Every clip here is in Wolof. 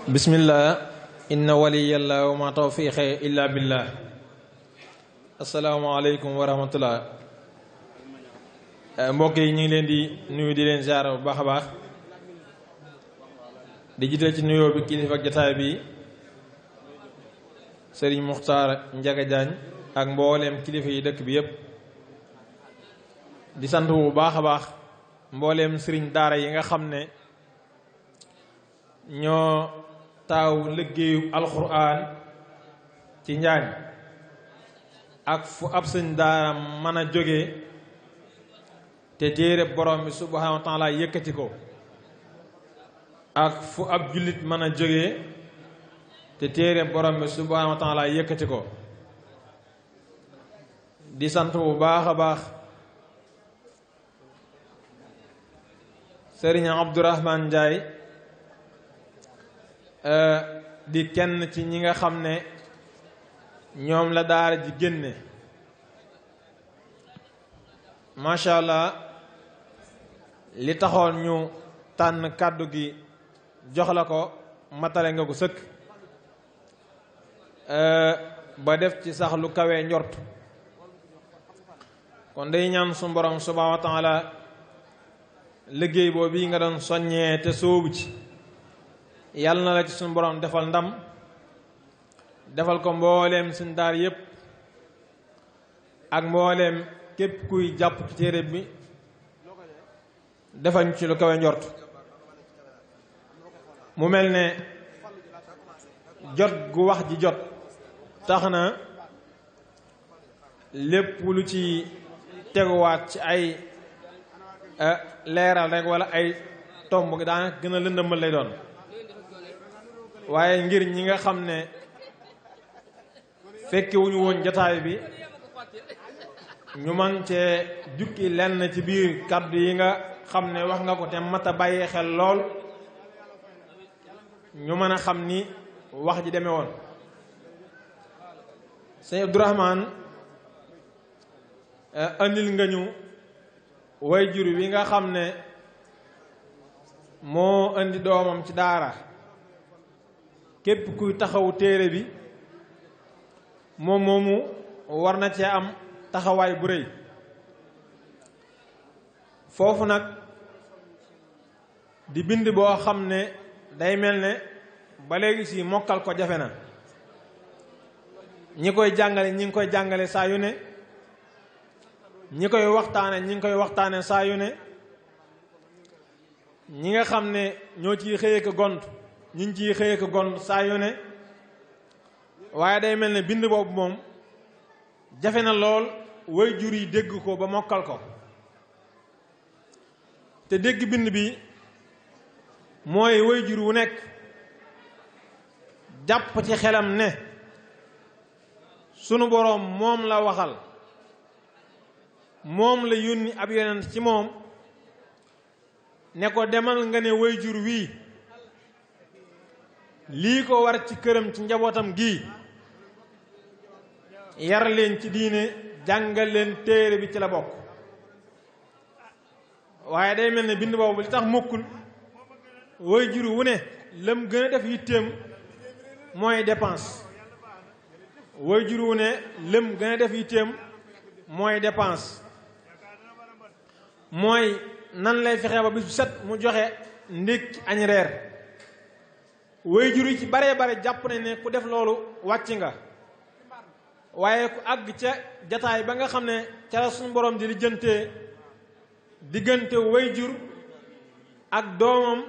bismillah inna waliyallah wa ma tawfiqi illa billah. asalaamaaleykum wa rahmatullah. mbokk yi ñu ngi leen di nuyu di leen ziar bu baax a baax di jiital ci nuyoo bi kilifa ak jataay bi sëriñ Muxtaar Njaga Jaañ ak mbooleem kilifa yi dëkk bi yépp di sant bu baax a baax mbooleem sëriñ daara yi nga xam ne ñoo taaw liggéeyu alxuraan ci njaañ ak fu ab sëñ daara mën a jóge te téere borom bi subhaanahu wa taala yëkkati ko ak fu ab jullit mën a jóge te téere borom bi subhaanahu wa taala yëkkati ko di sant bu baax a baax sëriñ Abdourahman Njaay di kenn ci ñi nga xam ne ñoom la daara ji génne macha allah li taxoon ñu tànn kàddu gi jox la ko matale nga ko sëkk ba def ci sax lu kawee njort kon day ñaan su borom subhaanahu wa taala liggéey boobu yi nga doon soññee te sóobu ci yàlla na la ci suñu borom defal ndam defal ko mbooleem suñ daar yépp ak mbooleem képp kuy jàpp ci téere bi defañ ci lu kawe njort mu mel ne jot gu wax ji jot tax na lépp lu ci teguwaat ci ay leeral rek wala ay tomb gi daanaka gën a lëndëmal lay doon waaye ngir ñi nga xam ne fekke wuñu woon jataay bi ñu man cee jukki lenn ci biir kàddu yi nga xam ne wax nga ko te mat a bàyyi xel lool ñu mën a xam ni wax ji demee woon sëñ Abdourahman andil nga ñu way jur wi nga xam ne moo indi doomam ci daara képp kuy taxawu téere bi moom moomu war na cee am taxawaay bu rëy foofu nag di bind boo xam ne day mel ne ba léegi si mokkal ko jafe na ñi koy jàngale ñi ngi koy jàngale saa yu ne ñi koy waxtaane ñi ngi koy waxtaane saa yu ne ñi nga xam ne ñoo ciy xëye ko gont ñi ngi ciy xëye ko gont saa yu ne waaye day mel ne bind boobu moom jafe na lool way jur yi dégg ko ba mokkal ko te dégg bind bi mooy way jur wu nekk jàpp ci xelam ne sunu boroom moom la waxal moom la yónni ab yonent ci moom ne ko demal nga ne way jur wii lii ko war ci këram ci njabootam gii yar leen ci diine jàngal leen téere bi ci la bokk waaye day mel ne bind boobu li tax mokkul way jur wu ne lam gën a def yitteem mooy dépense way jur wu ne lam gën a def yitteem mooy dépense mooy nan lay fexe ba bis bu set mu joxe ndékki añ reer way jur yi ci baree bare jàpp nañ ne ku def loolu wàcc nga waaye ku àgg ca jataay ba nga xam ne ca la suñu borom di lijjantee diggante way jur ak doomam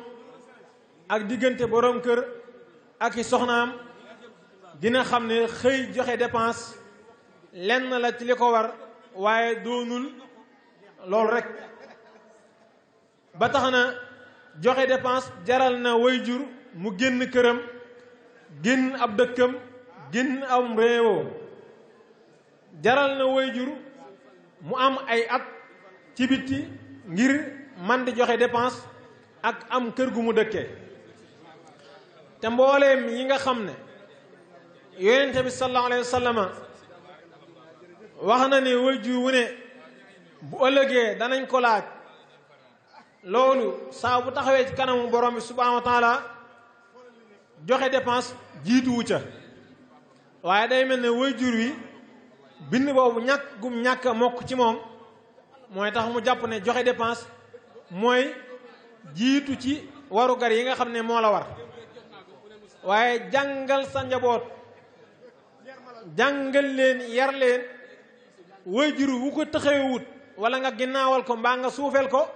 ak diggante borom kër ak i soxnaam dina xam ne xëy joxe dépense lenn la ci li ko war waaye doonul loolu rek ba tax na joxe dépense jaral na way jur mu génn këram génn ab dëkkam génn am réewoo jaral na way jur mu am ay at ci biti ngir man di joxe dépense ak am kër gu mu dëkkee te mbooleem yi nga xam ne yonente bi sallallahu alayhi wa sallam wax na ne way jur wu ne bu ëllëgee danañ ko laaj loolu saa bu taxawee ci kanamu borom bi subhanahu wa taala joxe dépense jiituwu ca waaye day mel ne waajur wi bind boobu ñàkk gum ñàkk mokk ci moom mooy tax mu jàpp ne joxe dépense mooy jiitu ci warugar yi nga xam ne moo la war waaye jàngal sa njaboot jàngal leen yar leen waajur wu ko taxawut wala nga ginnaawal ko mbaa nga suufeel ko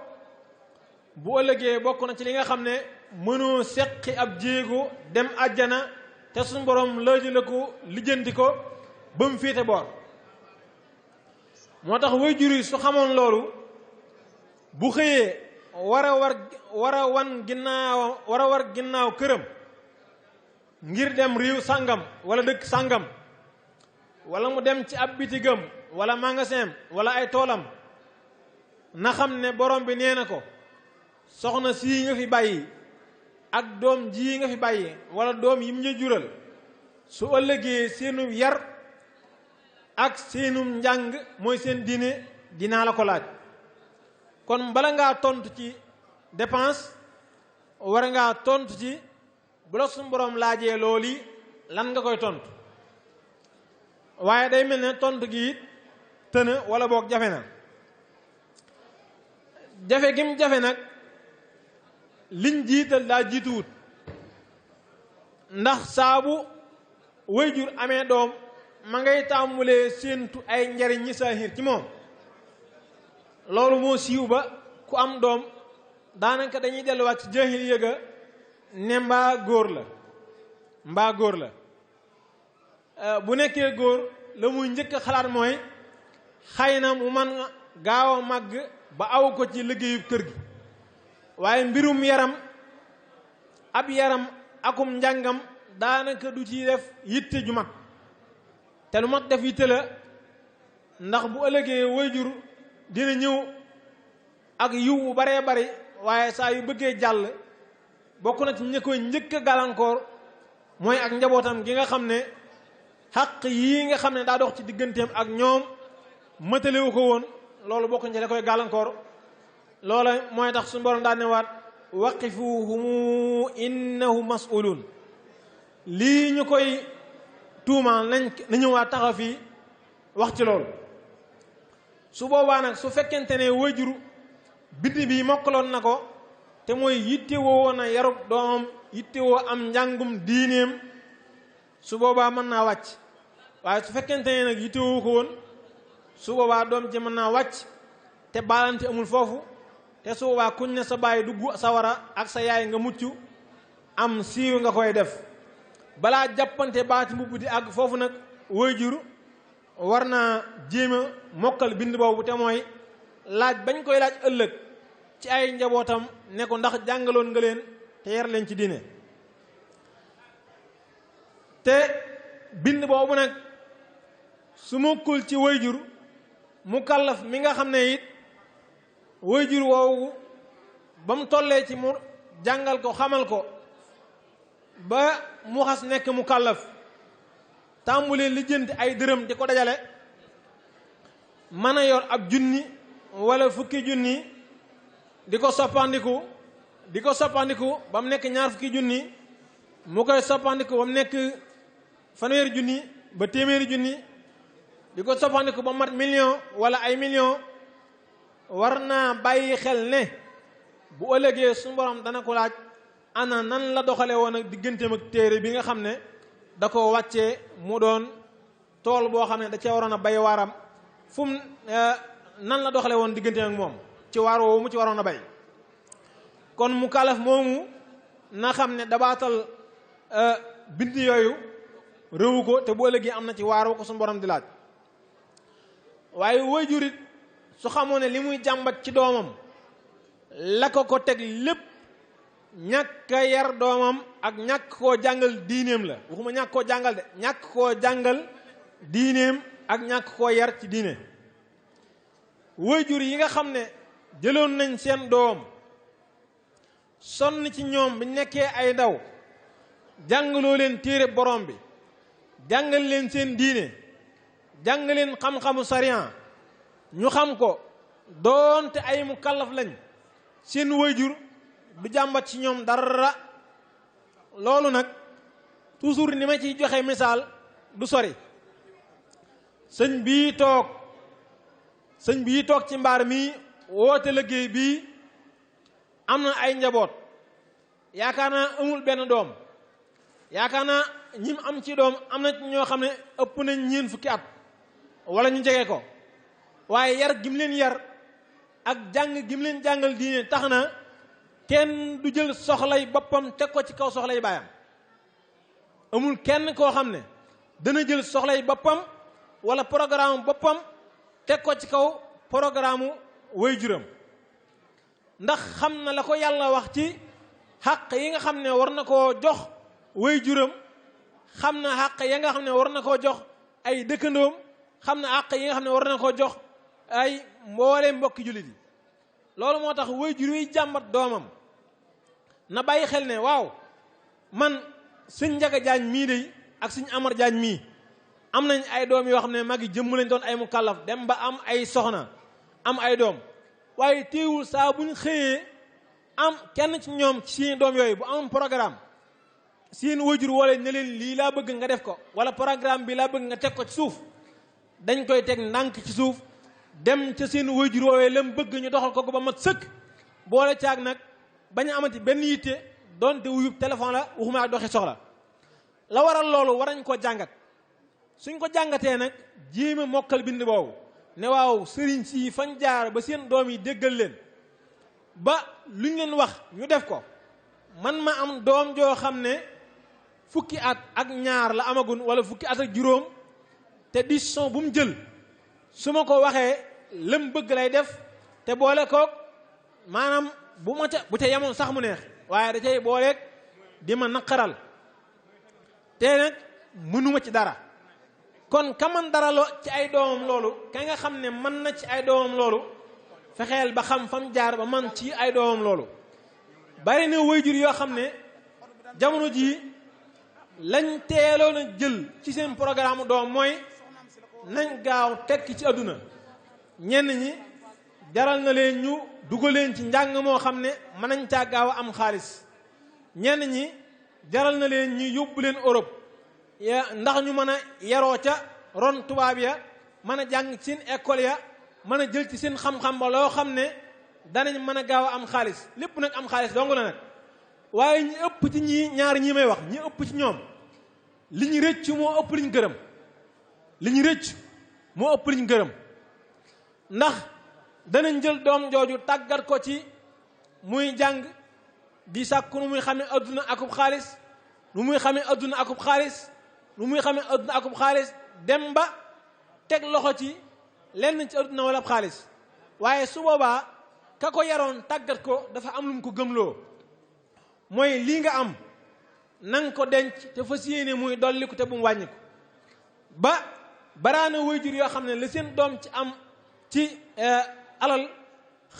bu ëllëgee bokk na ci li nga xam ne mënoo seqi ab jéego dem àjjana te suñu borom laaju la ko lijjanti ko ba mu féete boor moo tax waajur yi su xamoon loolu bu xëyee war a war ginnaaw këram ngir dem réew sàngam wala dëkk sàngam wala mu dem ci ab bitigam wala magasin wala ay toolam na xam ne borom bi nee na ko soxna sii nga fi bàyyi ak doom ji nga fi bàyyi wala doom yi mu ñu jural su ëllëgee seenu yar ak seenum njàng mooy seen diine dinaa la ko laaj kon bala ngaa tontu ci dépense war ngaa tontu ci bu la suñu borom laajee loolu lan nga koy tontu waaye day mel ne tontu gi tëna wala boog jafe na jafe gim jafe nag liñ jiital daa jiituwut ndax saabu waajur amee doom ma ngay tàmmulee séentu ay njariñ ñi saahir ci moom loolu moo siiw ba ku am doom daanaka dañuy delluwaat ci jaahiliya ga ne mbaa góor la bu nekkee góor la muy njëkk a xalaat mooy xëy na mu man gaaw a màgg ba aw ko ci liggéeyu kër gi waaye mbirum yaram ab yaram akum njàngam daanaka du ci def yitte ju mat te lu mat def yitte la ndax bu ëllëgee waajur dina ñëw ak yiw bu baree bari waaye saa yu bëggee jàll bokk na ci ñi koy njëkk a gàllankoor mooy ak njabootam gi nga xam ne xaq yii nga xam ne daa dox ci digganteem ak ñoom mëtalewu ko woon loolu bokk na ci la koy gàllankoor loola mooy tax suñu borom daa ne waat waqifuhum innahum mas'ulun lii ñu koy tuumaal na ñëwaat taxaw fii wax ci loolu su boobaa nag su fekkente ne waajur bind bi mokkaloon na ko te mooy yittewoo woon a yarub doomam yittewoo am njàngum diineem su boobaa mën naa wàcc waaye su fekkente ne nag yittewoo ko woon su boobaa doom ji mën naa wàcc te baalante amul foofu te su boobaa kuñ ne sa baay dugg sawara ak sa yaay nga mucc am siiw nga koy def balaa jàppante baati mbubb di àgg foofu nag waajur war naa jéem a mokkal bind boobu te mooy laaj bañ koy laaj ëllëg ci ay njabootam ne ko ndax jàngaloon nga leen te yar leen ci diine te bind boobu nag su mokkul ci waajur mu kàllaf mi nga xam ne it waajur woowu ba mu tollee ci mu jàngal ko xamal ko ba mu xas nekk mu kàllaf tàmbulee lijjanti ay dërëm di ko dajale mën a yor ab junni wala fukki junni di ko soppandiku ba mu nekk ñaar fukki junni mu koy soppandiku ba mu nekk fanweeri junni ba téeméeri junni di ko soppandiku ba mat million wala ay million war naa bàyyi xel ne bu ëllëgee suñu borom dana ko laaj ana nan la doxale woon ak digganteem ak téere bi nga xam ne da ko wàccee mu doon tool boo xam ne da cee waroon a bay waaram fu mu nan la doxale woon digganteem ak moom ci waar woowu mu ci waroon a bay kon mu kalaf moomu na xam ne dabaatal bind yooyu réewu ko te bu ëllëgee am na ci waar wu ko suñu borom di laaj waaye waajurit su xamoon ne li muy jàmbat ci doomam la ko teg lépp ñàkk a yar doomam ak ñàkk koo jàngal diineem la waxuma ñàkk koo jàngal de ñàkk koo jàngal diineem ak ñàkk koo yar ci diine waajur yi nga xam ne jëloon nañ seen doom sonn ci ñoom bi nekkee ay ndaw jàngaloo leen téere borom bi jàngal leen seen diine jàng leen xam-xamu sariyan ñu xam ko doonte ay mu kallaf lañ seen waajur du jàmbat ci ñoom dara loolu nag toujours ni ma ciy joxe misaal du sori sëñ bii toog ci mbaar mi woote liggéey bii am na ay njaboot yaakaar naa amul benn doom yaakaar naa ñim am ci doom am na ñoo xam ne ëpp nañ ñeen fukki at wala ñu jege ko waaye yar gim leen yar ak jàng gim leen jàngal diine tax na kenn du jël soxlay boppam teg ko ci kaw soxlay baayam amul kenn koo xam ne dana jël soxlay boppam wala programme boppam teg ko ci kaw programme waajuram ndax xam na la ko yàlla wax ci xàq yi nga xam ne war na koo jox waajuram xam na xàq ya nga xam ne war na koo jox ay dëkkandoom xam na xàq yi nga xam ne war na koo jox ay mboole mbokki jullit yi loolu moo tax waajur yi jàmbat doomam na bàyyi xel ne waaw man sëñ Njaga Jaañ mii de ak sëñ Amar Jaañ mii am nañ ay doom yoo xam ne mag yi jëmm lañ doon ay mu kàllaf dem ba am ay soxna am ay doom waaye téewul saa buñ xëyee am kenn ci ñoom ci seen doom yooyu bu am programme seen waajur wala ne leen lii laa bëgg nga def ko wala programme bi laa bëgg nga teg ko ci suuf dañ koy teg ndànk ci suuf dem ca seen waajur woowee lam bëgg ñu doxal ko ba mat sëkk boole caag nag bañ a amati benn yitte doonte wuyub téléphone la waxuma ak doxi soxla la waral loolu war nañ ko jàngat suñ ko jàngatee nag jéem a mokkal bind boobu ne waaw sëriñ si fañ jaar ba seen doom yi déggal leen ba luñ leen wax ñu def ko man ma am doom joo xam ne fukki at ak ñaar la amagun wala fukki at ak juróom te décision bu mu jël su ma ko waxee lëm bëgg lay def te boole koog maanaam bu ca yemoon sax mu neex waaye da cay booleeg di ma naqaral te nag mënuma ci dara kon ka man dara ci ay doomam loolu ka nga xam ne mën na ci ay doomam loolu fexeel ba xam fam jaar ba man ci ay doomam loolu bari na waajur yoo xam ne jamono jii lañ teeloon a jël ci seen programme doom mooy nañ gaaw tekki ci àdduna ñenn ñi jaral na leen ñu dugaleen ci njàng moo xam ne mën nañ caa gaaw a am xaalis ñenn ñi jaral na leen ñu yóbbu leen Europe ndax ñu mën a yaroo ca ron tubaab ya mën a jàng ci seen école ya mën a jël ci seen xam-xam ba loo xam ne danañ mën a gaaw a am xaalis lépp nag am xaalis dong la nag waaye ñi ëpp ci ñaar ñi may wax ñi ëpp ci ñoom li ñu rëcc moo ëpp liñ gërëm li ñu rëcc moo ëpp liñ gërëm ndax danañ jël doom jooju tàggat ko ci muy jàng di sàkku nu muy xamee adduna akub xaalis nu muy xamee adduna akub xaalis nu muy xamee adduna akub xaalis dem ba teg loxo ci lenn ci adduna wala ab xaalis waaye su boobaa ka ko yaroon tàggat ko dafa am lu mu ko gëmloo mooy lii nga am nang ko denc te fas yéene muy dolliku te bu mu wàññiku ba baraana waajur yoo xam ne la seen doom ci am ci alal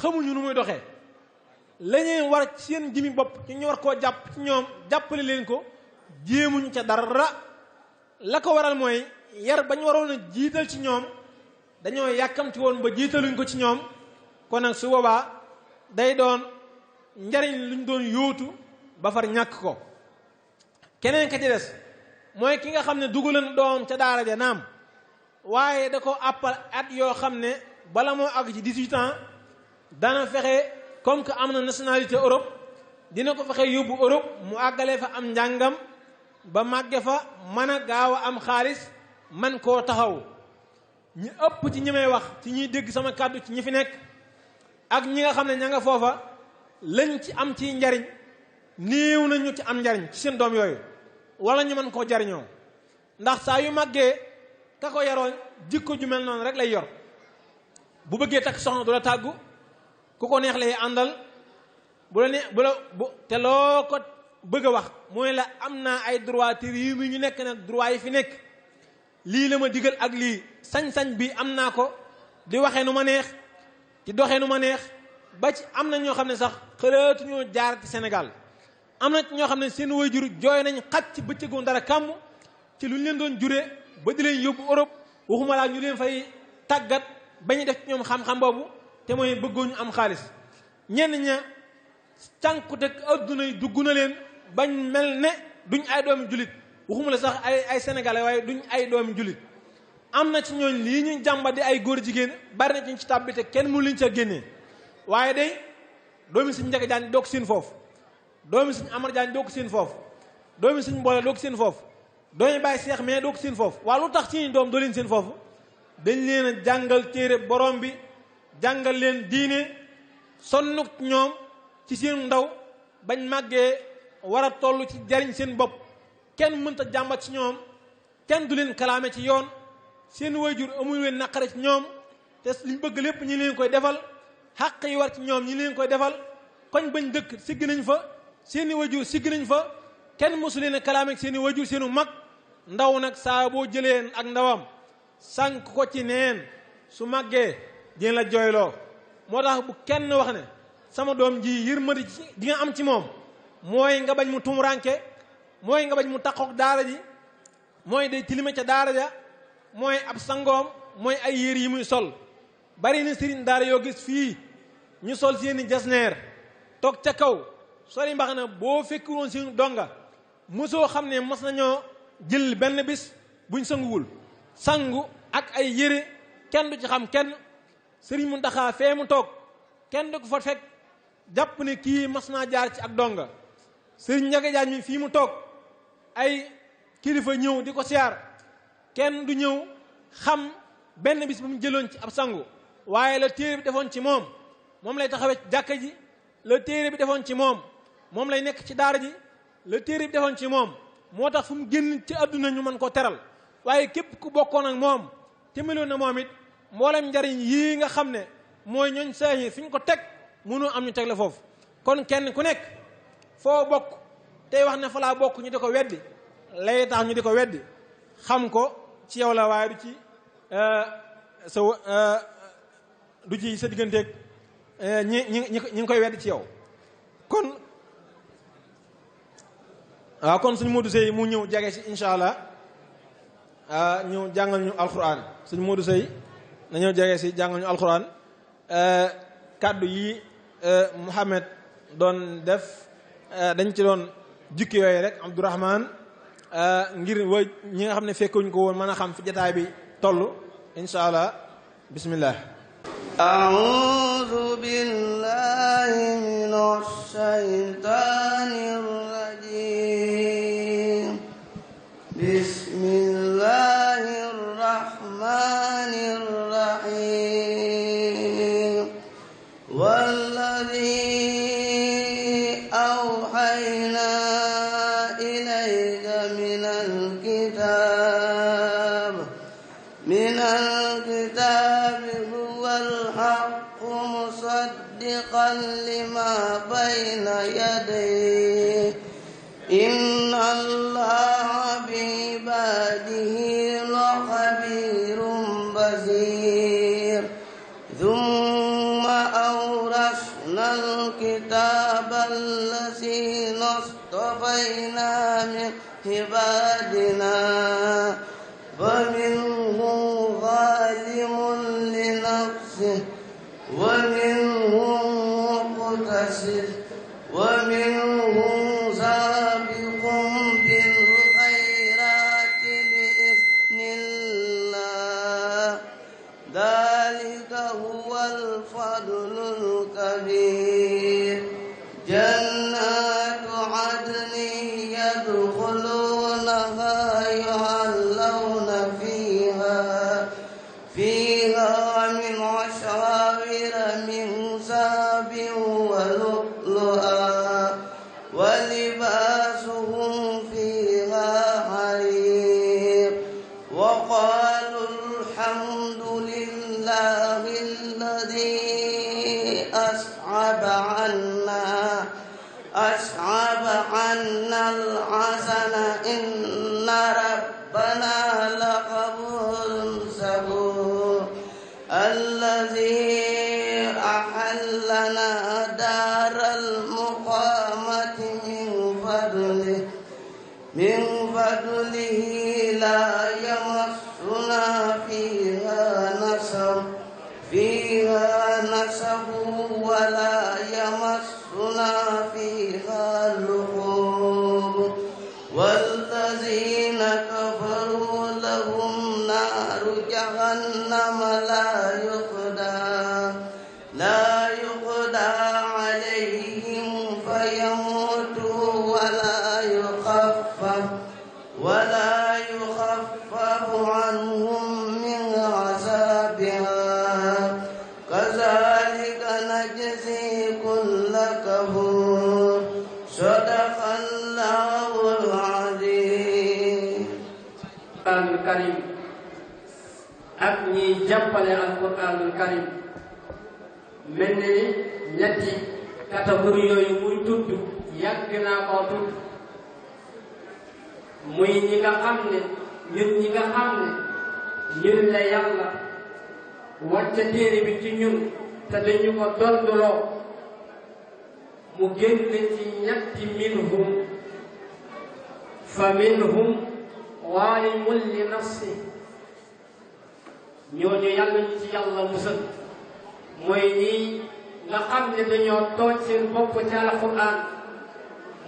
xamuñu nu muy doxee la ñuy war ci seen jimi bopp ci ñu war koo jàpp ci ñoom jàppale leen ko jéemuñ ca dara la ko waral mooy yar bañ waroon a jiital ci ñoom dañoo yàkkamti woon ba jiitaluñ ko ci ñoom kon nag su boobaa day doon njariñ luñ doon yóotu ba far ñàkk ko keneen ka ci des mooy ki nga xam ne dugalan doom ca daara ja naam waaye da ko àppal at yoo xam ne bala moo àgg ci 18 ans dana fexe comme que am na nationalité Europe dina ko fexe yóbbu Europe mu àggalee fa am njàngam ba màgge fa mën a gaaw a am xaalis man koo taxaw ñi ëpp ci ñi may wax ci ñuy dégg sama kàddu ci ñi fi nekk ak ñi nga xam ne ña nga foofa lañ ci am ci njariñ néew na ñu ci am njariñ ci seen doom yooyu wala ñu mën koo jariñoo ndax saa yu màggee ka ko yaroon jikko ju mel noonu rek lay yor bu bëggee takk soxna du la tàggu ku ko neex lay àndal bu la ne bu te loo ko bëgg a wax mooy la am naa ay droit te réew mi ñu nekk nag droit yi fi nekk lii la ma digal ak lii sañ-sañ bi am naa ko di waxee nu ma neex di doxee nu ma neex ba ci am na ñoo xam ne sax xalaatuñoo jaar ci Sénégal am na ñoo xam ne seen waajur jooy nañ xaj ci bëccëgoon dara kàmm ci lu ñu leen doon juree ba di leen yóbbu Europe waxuma laa ñu leen fay tàggat ba ñu def ci ñoom xam-xam boobu te mooy bëggoo ñu am xaalis ñenn ña cànkuteg adduna yi dugg na leen bañ mel ne duñ ay doomi jullit waxuma la sax ay sénégalais waaye duñ ay doomi jullit am na ci ñooñ lii ñuy jàmba di ay góor jigéen bari na ci tàbbi te kenn mu liñ ca génnee waaye day doomi Sëñ Njaga Jaañ doog seen foofu doomi Sëñ Amar Jaañ doog seen foofu doomi Sëñ Mboole doog seen foofu doomi Baay Seex mais doog seen foofu waaw lu tax ci ñu doom doo leen seen foofu dañ leen a jàngal téere borom bi jàngal leen diine sonnuk ñoom ci seen ndaw bañ màggee war a toll ci jariñ seen bopp kenn mënta jàmbat ci ñoom kenn du leen kalaame ci yoon seen waajur amul leen naqare ci ñoom te liñ bëgg lépp ñi leen koy defal xàq yi war ci ñoom ñi leen koy defal koñ bañ dëkk sigg nañ fa seeni waajur sigg nañ fa kenn mosu leen a kalaame seeni waajur seenu mag ndaw nag saa boo jëlee ak ndawam sànq ko ci neen su màggee dina la jooyloo moo tax bu kenn wax ne sama doom ji yërmande di nga am ci moom mooy nga bañ mu tumuranke mooy nga bañ mu taqook daara ji mooy day tilime ca daara ja mooy ab sangoom mooy ay yére yi muy sol bari na sëriñ daara yoo gis fii ñu sol seeni jasneer toog ca kaw sori mbax na boo fekkuloon seen donga mosoo xam ne mos nañoo jël benn bis buñ sanguwul sangu ak ay yére kenn du ci xam kenn sëriñ Muntaxa fee mu toog kenn du ko fa fekk jàpp ne kii mas naa jaar ci ak donga sëriñ Njaga Jaañ mi fii mu toog ay kilifa ñëw di ko siyaar kenn du ñëw xam benn bis bu mu jëloon ci ab sangu waaye la téere bi defoon ci moom moom lay taxawee ci jàkka ji la téere bi defoon ci moom moom lay nekk ci daara ji la téere bi defoon ci moom moo tax fu mu génn ci àdduna ñu mën koo teral waaye képp ku bokkoon ak moom te meloon na moom it mboolem njariñ yii nga xam ne mooy ñooñ saahir fi ñu ko teg mënoo am ñu teg la foofu kon kenn ku nekk foo bokk tey wax ne fa laa bokk ñu di ko weddi lay tax ñu di ko weddi xam ko ci yow la waaye du ci du ci sa digganteeg ñi ngi koy weddi ci yow kon waaw kon suñu Modou Sey mu ñëw jege si incha allah ñëw jàngal ñu alquran suñu Modou Sey na ñëw jege si jàngal ñu alquran kàddu yi Mouhamed doon def dañ ci doon jukki yooyu rek Abdourahman ngir way ñi nga xam ne fekkuñ ko woon mën a xam fi jotaay bi toll incha allah bismillah a'udhu billahi minash shaytanir rajim bismillahir rahmanir rahim walladhi awhayna من الكتاب هو الحق مصدقا لما بين يديه إن الله بعباده لخبير بصير ثم أورثنا الكتاب الذين اصطفينا من عبادنا ومنهم ظالم لنفسه ومنهم مقتصد ومنهم سابق بالخيرات بإذن الله ذلك هو الفضل الكبير جنات عدن يدخلونها يحلون فيها من عشاور من ذهب ولؤلؤا ولباسهم فيها حرير وقالوا الحمد لله الذي أصعب عنا الحزن إن ربنا لغفور شكور الذي أحلنا دار المقامة من فضله لا يمسنا فيها نصب ولا يمسنا فيها لغوب والذي ولا يخفف عنهم من عذابها كذلك نجزي كل كفور صدق الله العظيم. Alquranul Karim ak ñiy jàppale Alquranul Karim mel na ni ñetti catégorie yooyu muy tudd yàgg naa koo tudd muy ñi nga xam ne ñun la yàlla wàcce téere bi ci ñun te dañu ko donduloo mu génn ci ñetti minhum fa minhum zaalimun li nafsi ñooñu yàlla ñu ci yàlla musal mooy ñii nga xam ne dañoo tooj seen bopp ci alquran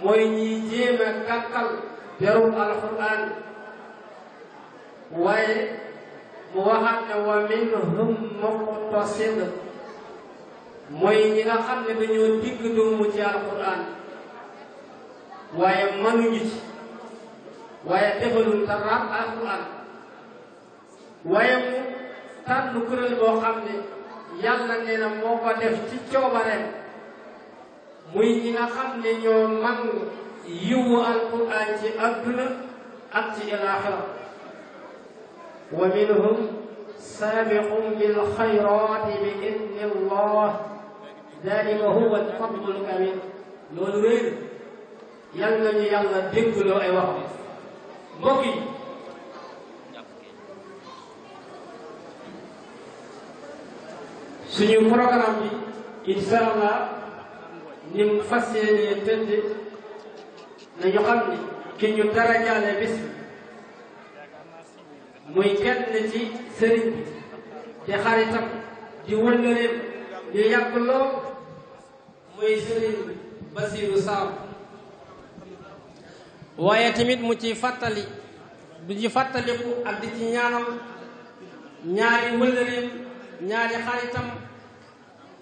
mooy ñii jéem a gàkkal derum alquran waaye mu waxaat ne wa minhum muqtasid mooy ñi nga xam ne dañoo digg doomu ci alquran waaye mënuñu ci waaye defalul dara alquran waaye mu tànn kuréel boo xam ne yàlla nee na moo ko def ci coobareem muy ñi nga xam ne ñoo man yiwu alquran ci adduna ak ci alaaxira wa minhum saabiqun bil xayraati bi idni allah dalika huwa alfadlul kabir loolu réer yal nañu yàlla déggloo ay waxam mbokk yi suñu programme bi incha allah ni mu fas yéenee tëdd nañu xam ni ki ñu darajaale bis muy kenn ci sëriñ bi di xaritam di wëllëreem di yàgg lool muy sëriñ Basiru Sarr waaye tamit mu ci fàttali du ci fàttaliku ak di ci ñaanal ñaari wëllëreem ñaari xaritam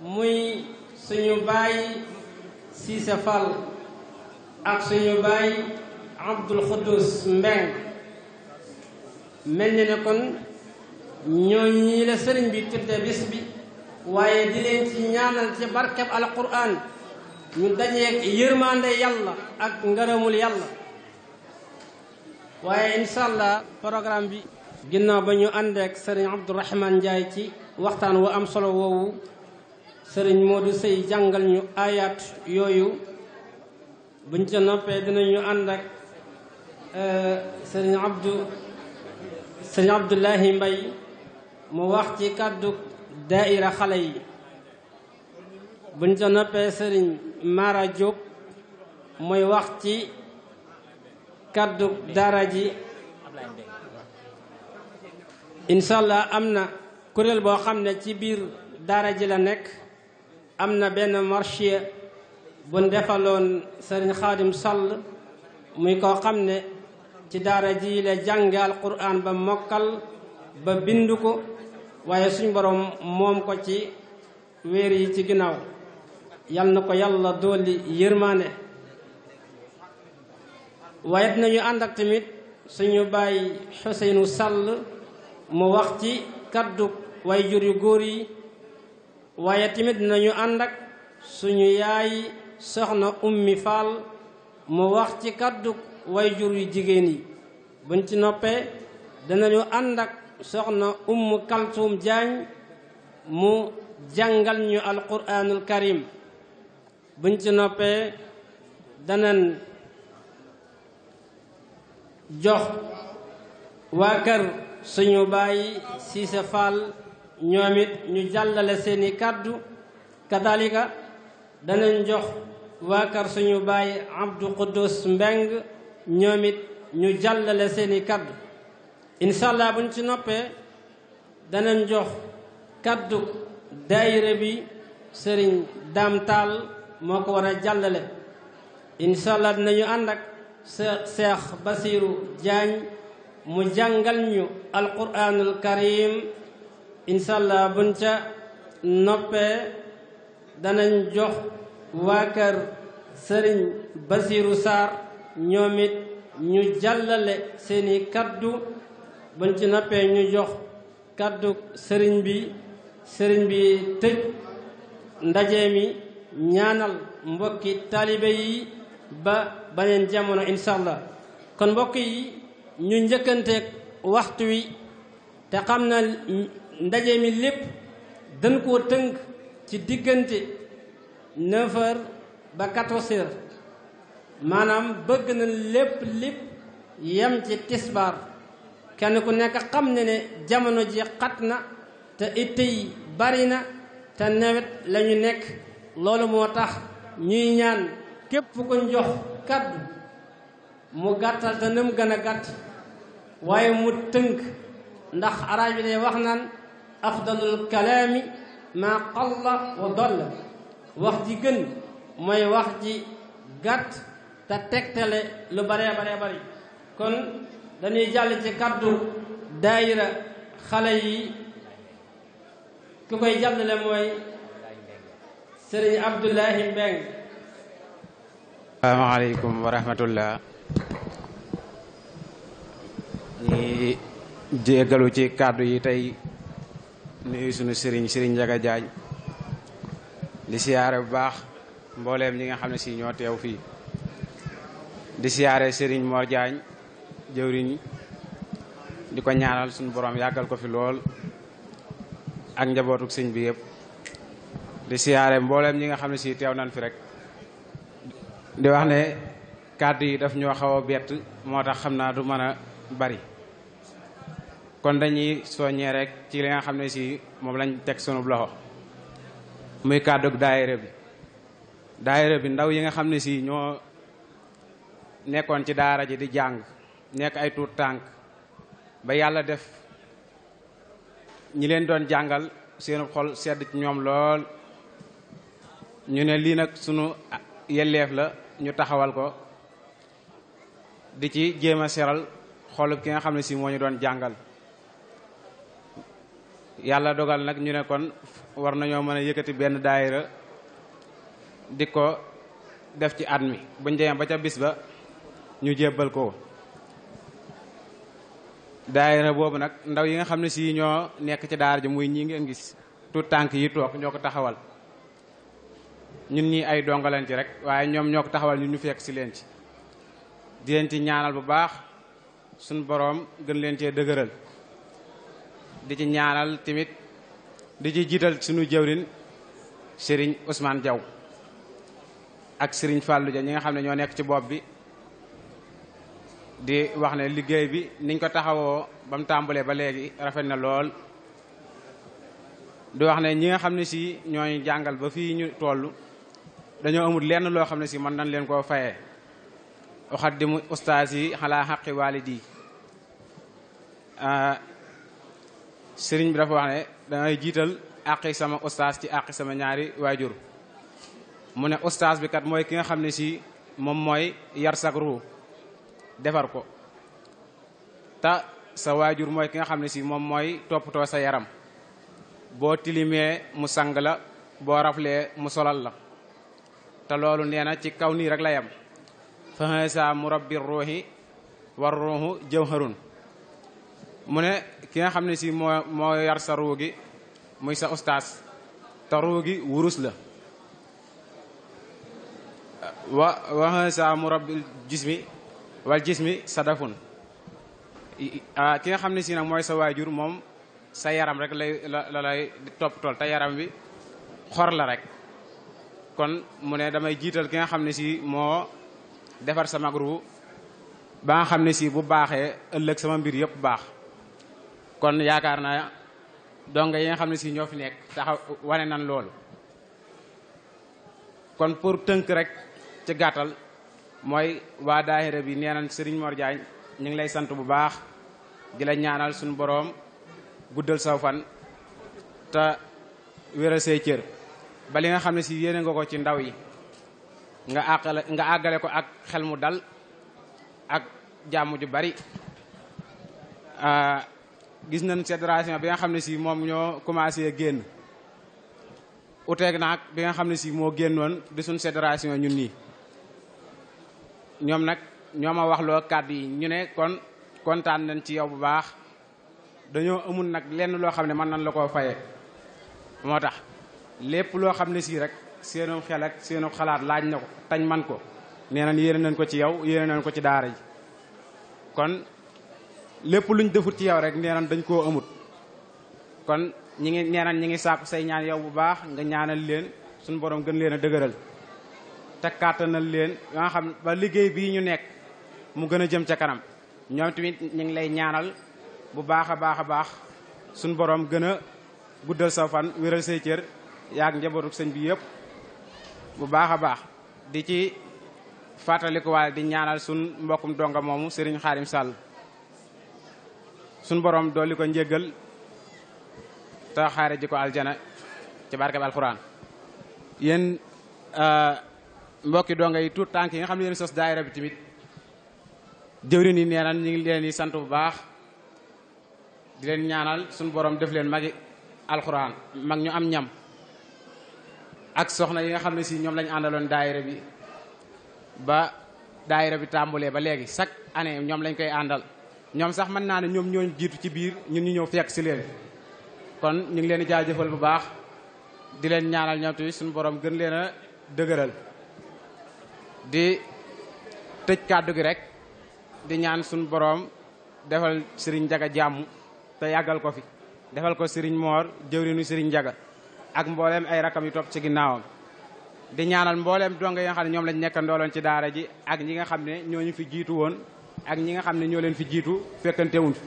muy suñu baay Siise Fall ak suñu baay Abdul Xuddus Mbeng mel ni ne kon ñoo ñii la sëriñ bi tudde bis bi waaye di leen ci ñaanal ci barkeb alquran ñu dajeek yërmande yàlla ak ngërëmul yàlla waaye incha allah programme bi ginnaaw ba ñu àndeek sëriñ Abdourahman Ndiaye ci waxtaan wu am solo woowu sëriñ Modou Sey jàngal ñu ayat yooyu buñ ca noppee dinañu ànd ak sëriñ Abdoulahi Mbay mu wax ci kàddu daaira xale yi buñ ca noppee sëriñ Mara Diop muy wax ci kàddu daara ji incha allah am na kuréel boo xam ne ci biir daara ji la nekk am na benn marché bu defaloon sëriñ Xaadim Sall muy koo xam ne ci daara ji la jànge alquran ba mokkal ba bindu ko waaye suñ borom moom ko ci weer yi ci ginnaaw yal na ko yàlla dolli yërmaane waaye dinañu ànd ak tamit suñu baay Xuseynu Sall mu wax ci kaddu way jur yu góor yi waaye tamit dinañu ànd ak suñu yaay soxna Ummi Fall mu wax ci kaddu way jur yu jigéen yi buñ ci noppee danañu ànd ak soxna Ummu Kaltuum Jaañ mu jàngal ñu alquranul karim buñ ci noppee danañ jox waa kër suñu baay Siise Fall ñoom it ñu jàllale seeni kàddu kadalika danañ jox waa kër suñu baay Abdu Quddus Mbeng ñoom it ñu jàllale seeni kàddu incha allah buñ ci noppee danañ jox kàddu daayira bi sëriñ Daam Taal moo ko war a jàllale incha allah dinañu ànd ak Seex Basiru Jaañ mu jàngal ñu alquranul karim incha allah buñ ca noppee danañ jox waa kër sëriñ Basiru Sarr ñoom it ñu jàllale seeni kaddu buñ ci noppee ñu jox kaddu sëriñ bi tëj ndaje mi ñaanal mbokki taalibe yi ba beneen jamono insha allah. kon mbokk yi ñu njëkkanteeg waxtu wi te xam na ndaje mi lépp dañ koo tënk ci diggante 9h ba 14h maanaam bëgg na lépp yem ci tisbaar kenn ku nekk xam ne jamono ji xat na te itte yi bari na te nawet lañu nekk loolu moo tax ñuy ñaan képp fu ko jox kaddu mu gàttal te nam gën a gàtt waaye mu tënk ndax arab yi day wax naan afdalul kalaami maa qalla wa dalla wax ji gën mooy wax ji gàtt te tegtale lu baree bari kon dañuy jàll ci kaddu daayira xale yi ki koy jàllale mooy Sëriñ Abdoulahi Mbeng. asalaamaaleykum wa rahmatullah. ñi jéggalu ci kàddu yi tey nuyu sunu sëriñ Njaga Jaañ di siyaare bu baax mbooleem ñi nga xam ne si ñoo teew fii di siyaare sëriñ Mor Jaañ jëwriñ di ko ñaanal sunu borom yàggal ko fi lool ak njabootuk sëñ bi yëpp di siyaare mbooleem ñi nga xam ne si teew nañ fi rek di wax ne kàddu yi daf ñoo xaw a bett moo tax xam naa du mën a bari kon dañuy soññee rek ci li nga xam ne si moom lañ teg sunu loxo muy kàddug daayira bi ndaw yi nga xam ne si ñoo nekkoon ci daara ji di jàng nekk ay tuut tànk ba yàlla def ñi leen doon jàngal seenu xol sedd ci ñoom lool ñu ne lii nag sunu yelleef la ñu taxawal ko di ci jéem a seral xolub ki nga xam ne si moo ñu doon jàngal yàlla dogal nag ñu ne kon war nañoo mën a yëkkati benn daayira di ko def ci at mi buñ demee ba ca bis ba ñu jébbal ko daayira boobu nag ndaw yi nga xam ne si ñoo nekk ci daara ji muy ñi ngeen gis tout tànk yi toog ñoo ko taxawal ñun ñi ay dongaleen ci rek waaye ñoom ñoo ko taxawal ñun ñu fekk si leen ci di leen ci ñaanal bu baax suñ boroom gën leen cee dëgëral di ci ñaanal tamit di ci jiital suñu jëwrin Serigne Ousmane Diaw ak Serigne Fallou Dia ñi nga xam ne ñoo nekk ci bopp bi di wax ne liggéey bi niñ ko taxawoo ba mu tàmbalee ba léegi rafet na lool di wax ne ñi nga xam ne si ñooy jàngal ba fii ñu toll dañoo amul lenn loo xam ne si mën nañ leen koo fayee uxaddimu ustaas yi xalaa xaqi waalidi sëriñ bi dafa wax ne dangay jiital àqi sama ustaas ci àqi sama ñaari waajur mu ne ustaas bi kat mooy ki nga xam ne si moom mooy yar sak ruux defar ko te sa waajur mooy ki nga xam ne si moom mooy toppatoo sa yaram boo tilimee mu sang la boo raflee mu solal la te loolu nee na ci kaw nii rek la yam fa sa murabbi ruuhi war ruuhu jawharun mu ne ki nga xam ne si moo yar sa ruu gi muy sa ustaas te ruu gi wurus la wa sa murabbi jismi wal jismi sadafun ki nga xam ne si nag mooy sa waajur moom sa yaram rek la lay topp tool te yaram bi xor la rek kon mu ne damay jiital ki nga xam ne si moo defar sama ruu ba nga xam ne si bu baaxee ëllëg sama mbir yëpp baax kon yaakaar naa donga yi nga xam ne si ñoo fi nekk taxaw wane nan loolu kon pour tënk rek ci gàttal mooy waa daahira bi nee nañ Serigne Mor Diagne ñu ngi lay sant bu baax di la ñaanal suñu boroom guddal saw fan te wéral say cër ba li nga xam ne si yéene nga ko ci ndaw yi nga àggale ko ak xel mu dal ak jàmm ju bari gis nañ fédération bi nga xam ne si moom ñoo commencé génn uteeg naag bi nga xam ne si moo génnoon di suñ fédération ñun nii ñoom nag ñoo ma wax loo kàddu yi ñu ne kon kontaan nañ ci yow bu baax dañoo amul nag lenn loo xam ne mën nañ la koo fayee moo tax lépp loo xam ne sii rek seenu xel ak seenu xalaat laaj na ko tañ man ko nee nañ yéene nañ ko ci yow yéene nañ ko ci daara ji kon lépp luñ defut ci yow rek nee nañ dañ koo amut kon ñi ngi sàkku say ñaan yow bu baax nga ñaanal leen suñu borom gën leen a dëgëral te kàttanal leen nga xam ba liggéey bii ñu nekk mu gën a jëm ca kanam ñoom tamit ñu ngi lay ñaanal bu baax a baax a baax suñu borom gën a guddal sa fan wéral say cër yaag njabootu sëñ bi yëpp bu baax a baax di ci fàttaliku waale di ñaanal suñ mbokkum donga moomu Serigne Xaadim Sall suñ borom dolli ko njéggal te xaare ji ko aljana ci barkeb alxuraan yéen mbokki donga yi tuut tànk yi nga xam ne yéen sos daayira bi tamit jëwrin yi nee na ñu ngi leen di sant bu baax di leen ñaanal suñu borom def leen magi alxuraan mag ñu am ñam ak soxna yi nga xam ne si ñoom lañu àndaloon daayira bi ba daayira bi tàmbulee ba léegi chaque année ñoom lañ koy àndal ñoom sax mën naa ne ñoom ñoo jiitu ci biir ñun ñu ñëw fekk si leen kon ñu ngi leen di jaajëfal bu baax di leen ñaanal ñoom tamit suñu borom gën leen a dëgëral di tëj kàddu gi rek di ñaan suñu borom defal Serigne Ndiaga jàmm te yàggal ko fi defal ko Serigne Mor jëwrinu Serigne Ndiaga ak mbooleem ay rakam yu topp ci ginnaawam di ñaanal mbooleem donga yi nga xam ne ñoom lañ nekk ndooloon ci daara ji ak ñi nga xam ne ñoo ñu fi jiitu woon ak ñi nga xam ne ñoo leen fi jiitu fekkantewuñ fi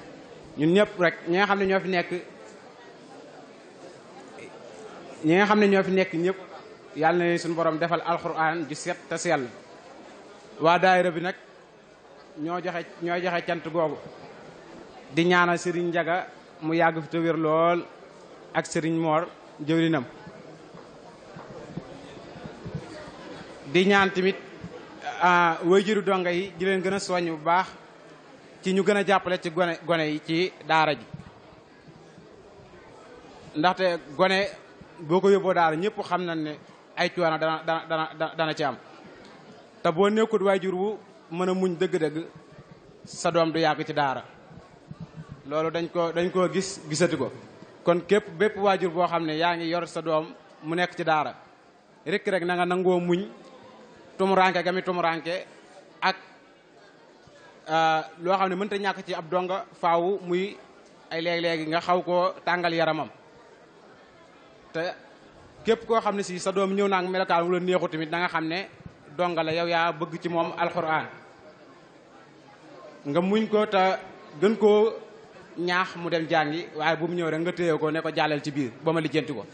ñun ñëpp rek ñi nga xam ne ñoo fi nekk ñëpp yàlla na leen suñu borom defal alxuraan ju set te sell waa daayira bi nag ñoo joxe cant googu di ñaanal Serigne Ndiaga mu yàgg fi te wér lool ak Serigne Mor jëwrinam di ñaan tamit waajuru donga yi di leen gën a soññ bu baax ci ñu gën a jàppale ci gone yi ci daara ji ndaxte gone boo ko yóbboo daara ñëpp xam nañ ne ay coono dana ci am te boo nekkut waajur wu mën a muñ dëgg-dëgg sa doom du yàgg ci daara loolu dañ koo gisati ko kon bépp waajur boo xam ne yaa ngi yor sa doom mu nekk ci daara rek na nga nangoo muñ tumuranke gami tumuranke ak loo xam ne mënta ñàkk ci ab donga faawu muy ay léeg-léegi nga xaw koo tàngal yaramam te képp koo xam ne si sa doom ñëw naa melokaan wu la neexu tamit da nga xam ne donga la yow yaa bëgg ci moom alxuraan nga muñ ko te gën koo ñaax mu dem jàngi waaye bu mu ñëw rek nga téye ko ne ko jàllal ci biir ba ma lijjanti ko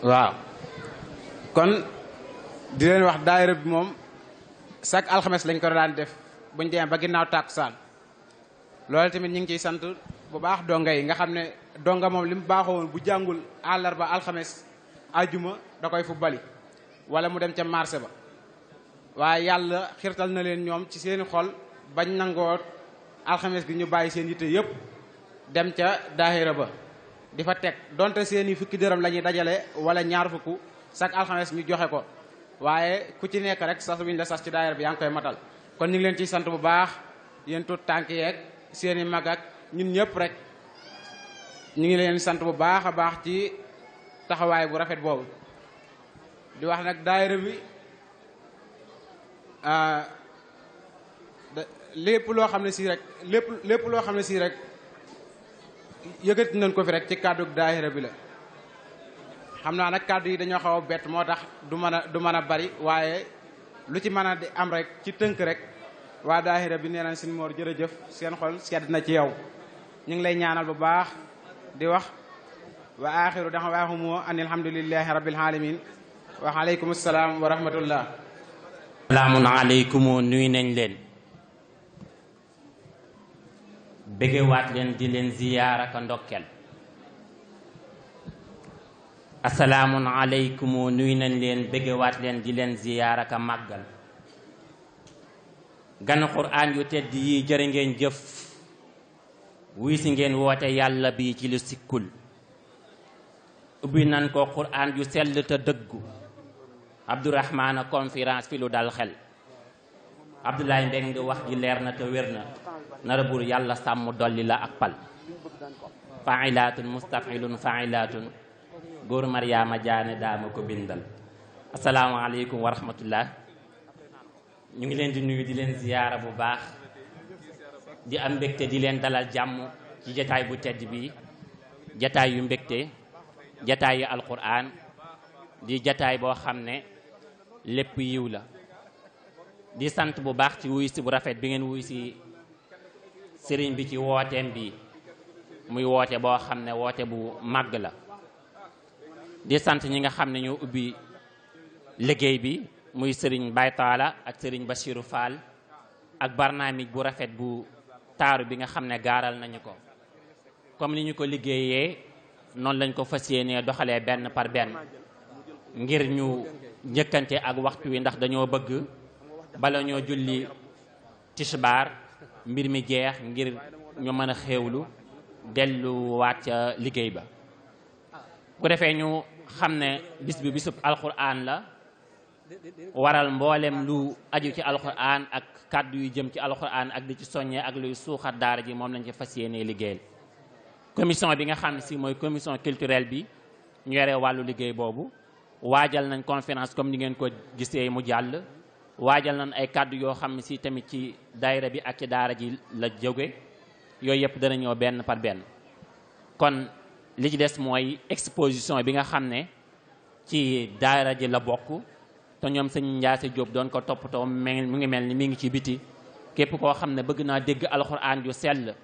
waaw kon di leen wax daayira bi moom chaque alxames lañ ko daan def buñ demee ba ginnaaw tàkkusaan loolu tamit ñu ngi ciy sant bu baax donga yi nga xam ne donga moom li mu baaxoo woon bu jàngul àllarba alxames ajuma da koy fu bali wala mu dem ca marché ba waaye yàlla xirtal na leen ñoom ci seeni xol bañ nangoo alxames gi ñu bàyyi seen yitte yëpp dem ca daayira ba di fa teg donte seeni fukki dërëm la ñuy dajale wala ñaar fukk chaque alxames ñu joxe ko waaye ku ci nekk rek sas wiñ la sas ci daayira bi yaa ngi koy matal kon ñu ngi leen ciy sant bu baax yéen tuut tànk yeeg seeni mag ak ñun ñëpp rek ñu ngi leen sant bu baax a baax ci taxawaay bu rafet boobu di wax nag daayira bi lépp loo xam ne si rek lépp loo xam ne si rek yëkkati nañ ko fi rek ci kàddu daayira bi la xam naa nag kàddu yi dañoo xaw a bett moo tax du mën a bari waaye lu ci mën a am rek ci tënk rek waa daayira bi nee nañ Sëñ Mor jërëjëf seen xol sedd na ci yow ñu ngi lay ñaanal bu baax di wax wa axiru da'waahum an alhamdulillahi rabbil alamin wa aleykum salaam wa rahmatullah. salaamun aleykum nuyu nañ leen bëggewaat leen di leen ziyaara ka ndokkel asalaamun aleykum nuyu nañ leen bëggewaat leen di leen ziyaara ka màggal gan quraan yu tedd yi jërë ngeen jëf wuy si ngeen woote yàlla bi ci lu sikkul ubbi nan ko Qur'an ju sell te dëggu Abdourahmane conférence fi lu dal xel Abdoulaye Mbeng wax ji leer na te wér na nara bur yàlla sàmm dolli la ak pal fa'ilatun mustaf'ilun fa'ilatun góor Mariama Jaane daama ko bindal asalaamaaleykum wa rahmatullah ñu ngi leen di nuyu di leen ziyaara bu baax di am mbégte di leen dalal jàmm ci jataay bu tedd bi jataay yu mbégte jataay yu alquran di jataay boo xam ne lépp yiw la di sant bu baax ci wuy si bu rafet bi ngeen wuy si sëriñ bi ci wooteem bi muy woote boo xam ne woote bu màgg la di sant ñi nga xam ne ñoo ubbi liggéey bi muy sëriñ Baye Talla ak sëriñ Bachirou Fall ak barnaamij bu rafet bu taaru bi nga xam ne gaaral nañu ko comme ni ñu ko liggéeyee noonu lañ ko fas yéenee doxalee benn par benn ngir ñu njëkkante ak waxtu wi ndax dañoo bëgg bala ñoo julli tisbaar mbir mi jeex ngir ñu mën a xéewlu delluwaat ca liggéey ba bu defee ñu xam ne bis bi bisub alquran la waral mboolem lu aju ci alquran ak kàddu yu jëm ci alquran ak di ci soññee ak luy suuxat daara ji moom lañ ci fas yéenee liggéeyal commission bi nga xam ne si mooy commission culturelle bi ñu yore wàllu liggéey boobu waajal nañ conférence comme ni ngeen ko gisee mu jàll waajal nañ ay kàddu yoo xam ne si tamit ci daayira bi ak ci daara ji la jóge yooyu yëpp dana ñëw benn par benn kon li ci des mooy exposition bi nga xam ne ci daara ji la bokk te ñoom sëñ Ndiasse Diop doon ko toppatoo mu ngi mel ni mi ngi ci biti képp koo xam ne bëgg naa dégg alxuraan ju sell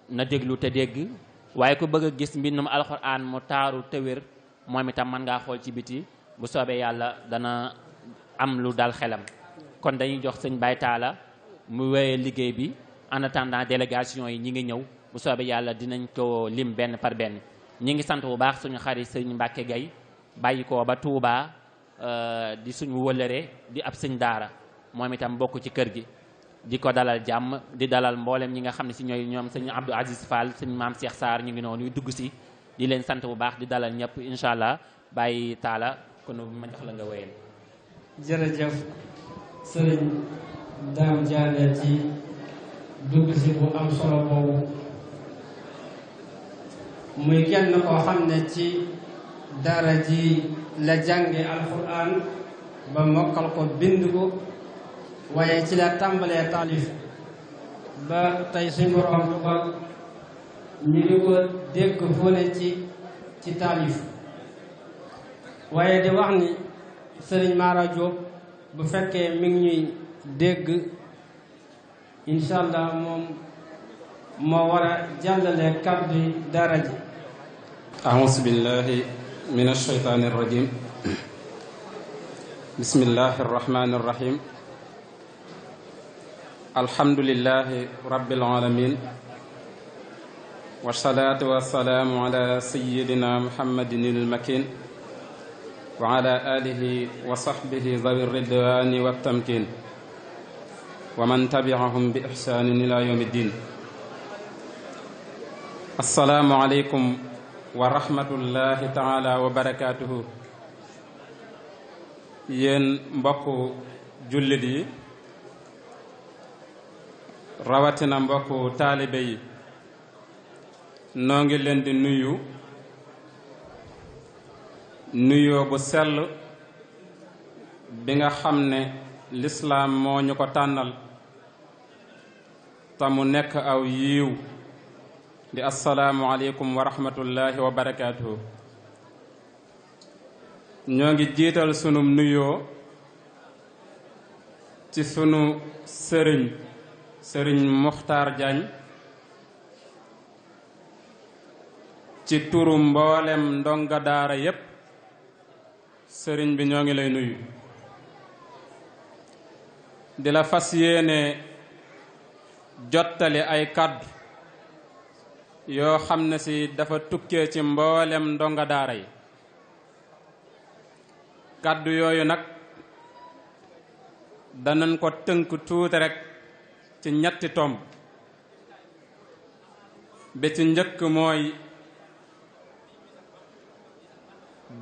na déglu te dégg waaye ku bëgg a gis mbindum alxuraan mu taaru te wér moom itam mën ngaa xool ci biti bu soobee yàlla dana am lu dal xelam kon dañuy jox sëñ Baye Talla mu wéyee liggéey bi en attendant délégation yi ñi ngi ñëw bu soobee yàlla dinañ ko lim benn par benn ñi ngi sant bu baax suñu xarit sëñ Mbacke Gueye bàyyi ko ba Touba di suñu wëlëre di ab sëñ daara moom itam bokk ci kër gi di ko dalal jàmm di dalal mboolem ñi nga xam ne si ñooy ñoom sëñ Abdou Aziz Fall sëñ Maam Cheikh Sarr ñu ngi noonu dugg si di leen sant bu baax di dalal ñëpp incha allah Baye Talla kon ma jox la nga wéyal. jërëjëf sëriñ Dame Diané ci dugg si bu am solo boobu muy kenn koo xam ne ci daara ji la jànge alquran ba mokkal ko bind ko waaye ci la tàmbalee taalif ba tey suñu borom dugal ñu di ko dégg fu ne ci taalif waaye di wax ni sëriñ Mara Diop bu fekkee mi ngi ñuy dégg incha allah moom moo war a jàllale kàddu daara ji. أعوذ بالله من الشيطان الرجيم بسم الله الرحمن الرحيم الحمد لله رب العالمين والصلاة والسلام على سيدنا محمد المكين وعلى آله وصحبه ذوي الرضوان والتمكين ومن تبعهم بإحسان إلى يوم الدين السلام عليكم wa rahmatullahi taala wa barakaatuhu yéen mbokku jullit yi rawatina mbokku taalibe yi noo ngi leen di nuyu nuyoo bu sell bi nga xam ne lislaam moo ñu ko tànnal te mu nekk aw yiiw di assalaamu aleykum wa rahmatullahi wa barakaatuhu ñoo ngi jiital sunum nuyoo ci sunu sëriñ Muxtaar Jaañ ci turu mboolem ndonga daara yépp sëriñ bi ñoo ngi lay nuyu di la fas yéene jottali ay kàddu yoo xam ne si dafa tukkee ci mboolem ndonga daara yi kàddu yooyu nag danañ ko tënk tuuti rekk ci ñetti tomb bi ci njëkk mooy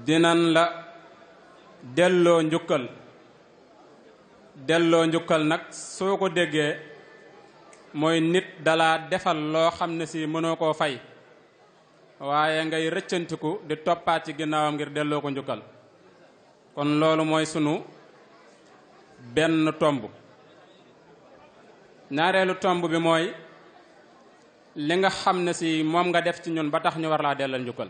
dinañ la delloo njukkal nag soo ko déggee mooy nit dala defal loo xam ne si mënoo koo fay waaye ngay rëccantiku di toppaat ci ginnaawam ngir delloo ko njukkal kon loolu mooy sunu benn tomb. ñaareelu tomb bi mooy li nga xam ne si moom nga def ci ñun ba tax ñu war laa dellal njukkal.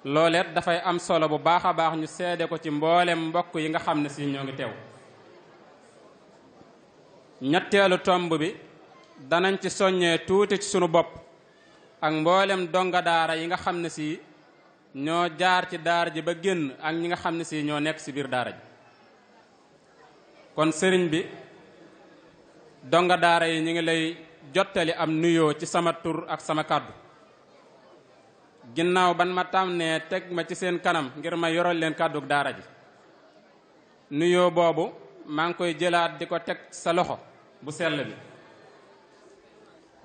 looleet dafay am solo bu baax a baax ñu seede ko ci mboolem mbokk yi nga xam ne si ñoo ngi teew. ñetteelu tomb bi danañ ci soññee tuuti ci sunu bopp ak mboolem donga daara yi nga xam ne si ñoo jaar ci daara ji ba génn ak ñi nga xam ne si ñoo nekk ci biir daara ji. kon sëriñ bi donga daara yi ñu ngi lay jottali am nuyoo ci sama tur ak sama kàddu ginnaaw ban ma tànnee teg ma ci seen kanam ngir ma yoral leen kàddug daara ji. nuyoo boobu maa ngi koy jëlaat di ko teg sa loxo bu sell bi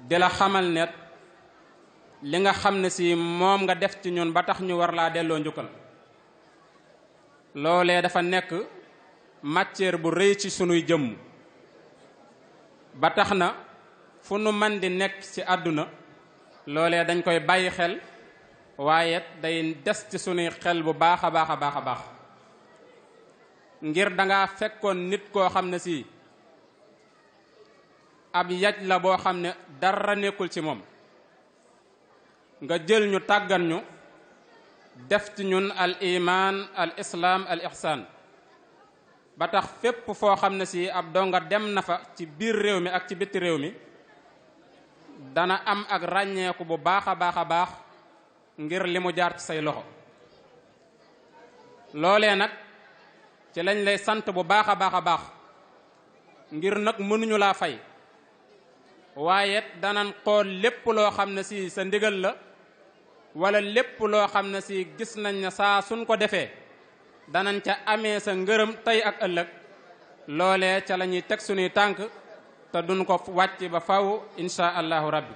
di la xamal ne li nga xam ne si moom nga def ci ñun ba tax ñu war laa delloo njukkal loolee dafa nekk matière bu rëy ci sunuy jëmm ba tax na fu nu man di nekk ci àdduna loolee dañ koy bàyyi xel waaye day des ci sunuy xel bu baax a baax a baax a baax ngir danga fekkoon nit koo xam ne si ab yaj la boo xam ne dara nekkul ci moom nga jël ñu tàggat ñu def ci ñun al iman al islaam al ihsaan ba tax fépp foo xam ne si ab donga dem na fa ci biir réew mi ak ci bitti réew mi dana am ak ràññeeku bu baax a baax a baax ngir li mu jaar ci say loxo. loolee nag ci lañ lay sant bu baax a baax a baax ngir nag mënuñu laa fay waaye danañ xool lépp loo xam ne si sa ndigal la wala lépp loo xam ne si gis nañ ne saa suñ ko defee danañ ca amee sa ngërëm tey ak ëllëg loolee ca la ñuy teg suñuy tànk te duñ ko wàcc ba faw insha allahu rabbi.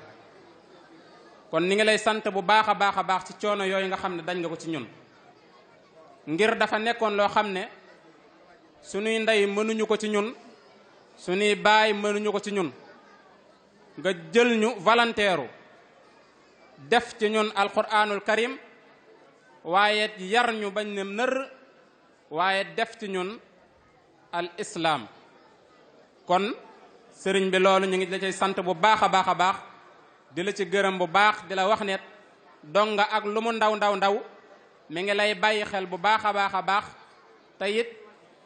kon ni ngi lay sant bu baax a baax a baax ci coono yooyu nga xam ne dañ nga ko ci ñun ngir dafa nekkoon loo xam ne suñuy ndey mënuñu ko ci ñun suñuy baay mënuñu ko ci ñun nga jël ñu volontaire def ci ñun alquranul karim waaye yar ñu bañ ne nër waaye def ci ñun al islam. kon sëriñ bi loolu ñu ngi la cay sant bu baax a baax a baax di la ci gërëm bu baax di la wax ne donga ak lu mu ndaw ndaw ndaw mi ngi lay bàyyi xel bu baax a baax a baax te it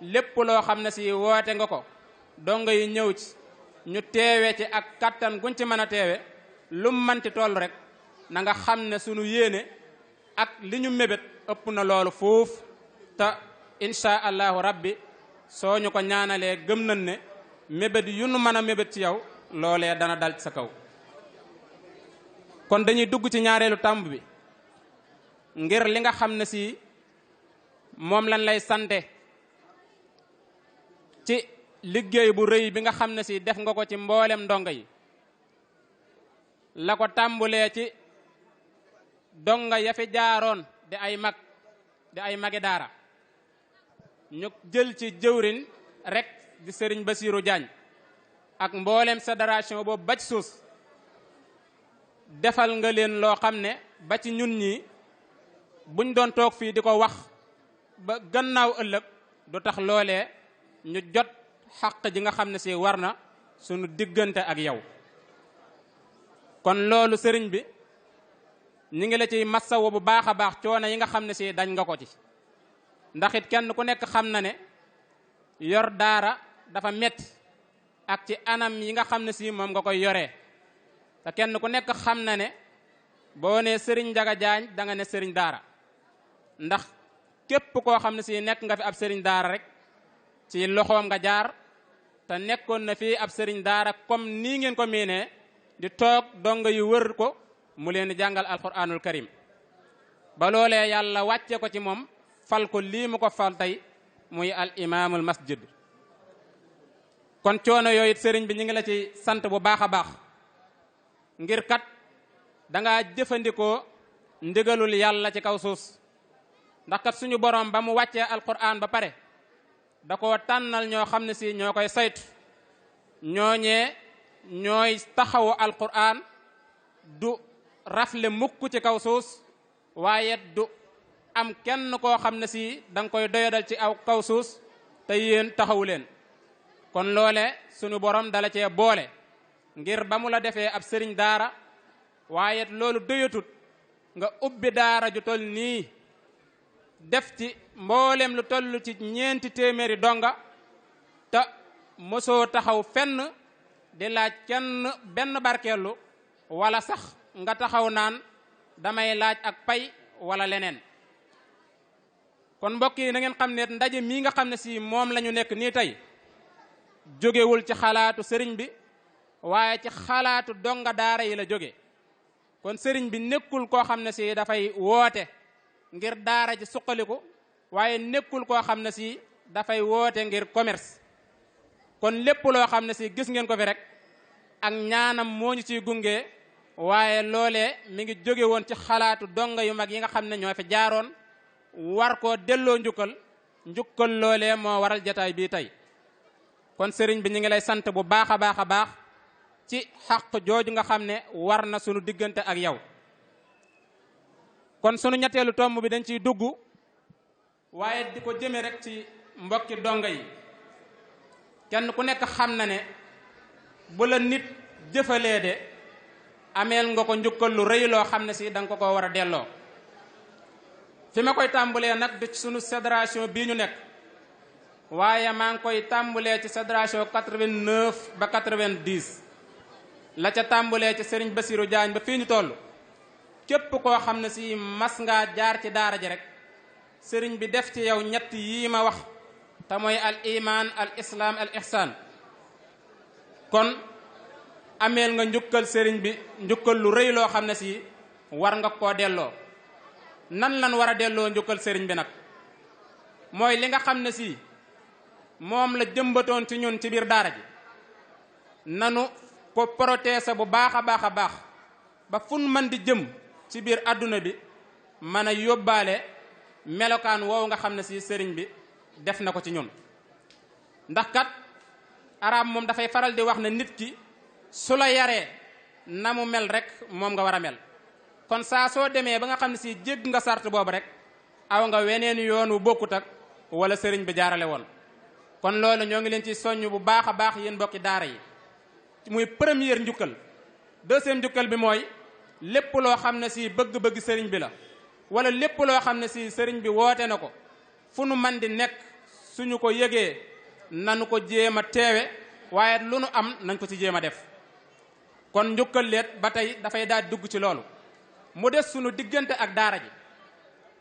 lépp loo xam ne si woote nga ko donga yi ñëw ci ñu teewe ci ak kattan guñ ci mën a teewe lu mu manti toll rek na nga xam ne sunu yéene ak li ñu mébét ëpp na loolu foofu te insha allahu rabbi soo ñu ko ñaanalee gëm nañ ne mébét yu nu mën a mébét ci yow loolee dana dal ci sa kaw. kon dañuy dugg ci ñaareelu tàmb bi ngir li nga xam ne si moom lañ lay sante ci liggéey bu rëy bi nga xam ne si def nga ko ci mboolem ndongo yi la ko tàmbulee ci donga ya fi jaaroon di ay magi daara ñu jël ci jëwrin rek di Serigne Bassirou Diagne ak mboolem fédération boobu ba ci suus defal nga leen loo xam ne ba ci ñun ñi buñ doon toog fii di ko wax ba gannaaw ëllëg du tax loolee ñu jot xàq ji nga xam ne si war na sunu diggante ak yow. kon loolu sëriñ bi ñu ngi la ciy massawu bu baax a baax coono yi nga xam ne si dañ nga ko ci ndax it kenn ku nekk xam na ne yor daara dafa metti ak ci anam yi nga xam ne si moom nga koy yoree te kenn ku nekk xam na ne boo nee sëriñ Njaga Jaañ da nga ne sëriñ daara ndax képp koo xam ne si nekk nga fi ab sëriñ daara rek ci loxoom nga jaar te nekkoon na fii ab sëriñ daara comme nii ngeen ko miinee di toog donga yu wër ko mu leen di jàngal alquranul karim ba loolee yàlla wàcce ko ci moom fal ko lii mu ko fal tey muy al imaamul masjid. kon coono yooyu sëriñ bi ñu ngi la ci sant bu baax a baax ngir kat dangaa jëfandikoo ndigalul yàlla ci kaw suus ndax kat suñu borom ba mu wàccee alquran ba pare da koo tànnal ñoo xam ne si ñoo koy saytu ñooñee ñooy taxawu alquran du rafle mukk ci kaw suus waaye du am kenn koo xam ne si da nga koy doyadal ci aw kaw suus te yéen taxawu leen kon loole suñu borom dala cee boole ngir ba mu la defee ab sëriñ daara waaye loolu doyatut nga ubbi daara ju toll nii def ci mboolem lu toll ci 4 téeméeri donga te mosoo taxaw fenn di laaj kenn benn barkeelu wala sax nga taxaw naan damay laaj ak pay wala leneen kon mbokk yi na ngeen xam ne ndaje mii nga xam ne si moom la ñu nekk nii tey jógewul ci xalaatu sëriñ bi waaye ci xalaatu donga daara yi la jóge kon sëriñ bi nekkul koo xam ne si dafay woote ngir daara ji suqaliku waaye nekkul koo xam ne si dafay woote ngir commerce kon lépp loo xam ne si gis ngeen ko fi rek ak ñaanam moo ñu ciy gunge waaye loolee mi ngi jóge woon ci xalaatu donga yu mag yi nga xam ne ñoo fi jaaroon war koo delloo njukkal loolee moo waral jataay bii tey kon sëriñ bi ñu ngi lay sant bu baax a baax a baax ci xaq jooju nga xam ne war na sunu diggante ak yow kon sunu ñetteelu tomb bi dañ ciy dugg waaye di ko jëme rek ci mbokki donga yi kenn ku nekk xam na ne bu la nit jëfalee de ameel nga ko njukkal lu rëy loo xam ne si da nga ko war a delloo fi ma koy tàmbalee nag di sunu fédération bii ñu nekk waaye maa ngi koy tàmbalee ci fédération 89 ba 90 la ca tàmbalee ci Serigne Bassirou Diagne ba fii ñu toll képp koo xam ne si mas ngaa jaar ci daara ji rek sëriñ bi def ci yow ñett yii ma wax te mooy al iman al islam al ihsan kon ameel nga njukkal sëriñ bi njukkal lu rëy loo xam ne si war nga koo delloo nan lan war a delloo njukkal sëriñ bi nag mooy li nga xam ne si moom la jëmbatoon ci ñun ci biir daara ji nanu ko protéger bu baax a baax a baax ba fun man di jëm ci biir àdduna bi mën a yóbbaale melokaan woowu nga xam ne si sëriñ bi def na ko ci ñun ndax kat arab moom dafay faral di wax ne nit ki su la yaree na mu mel rek moom nga war a mel kon saa soo demee ba nga xam ne si jégg nga sart boobu rek aw nga weneen yoon wu bokkut ak wala sëriñ bi jaarale woon kon loolu ñoo ngi leen ci soññ bu baax a baax yéen mbokki daara yi muy première njukkal deuxième njukkal bi mooy lépp loo xam ne si bëgg-bëgg sëriñ bi la wala lépp loo xam ne si sëriñ bi woote na ko fu nu man di nekk suñu ko yëgee nanu ko jéem a teewe waaye lu nu am nañ ko ci jéem a def kon njukkal leet ba tey dafay daal dugg ci loolu mu des suñu diggante ak daara ji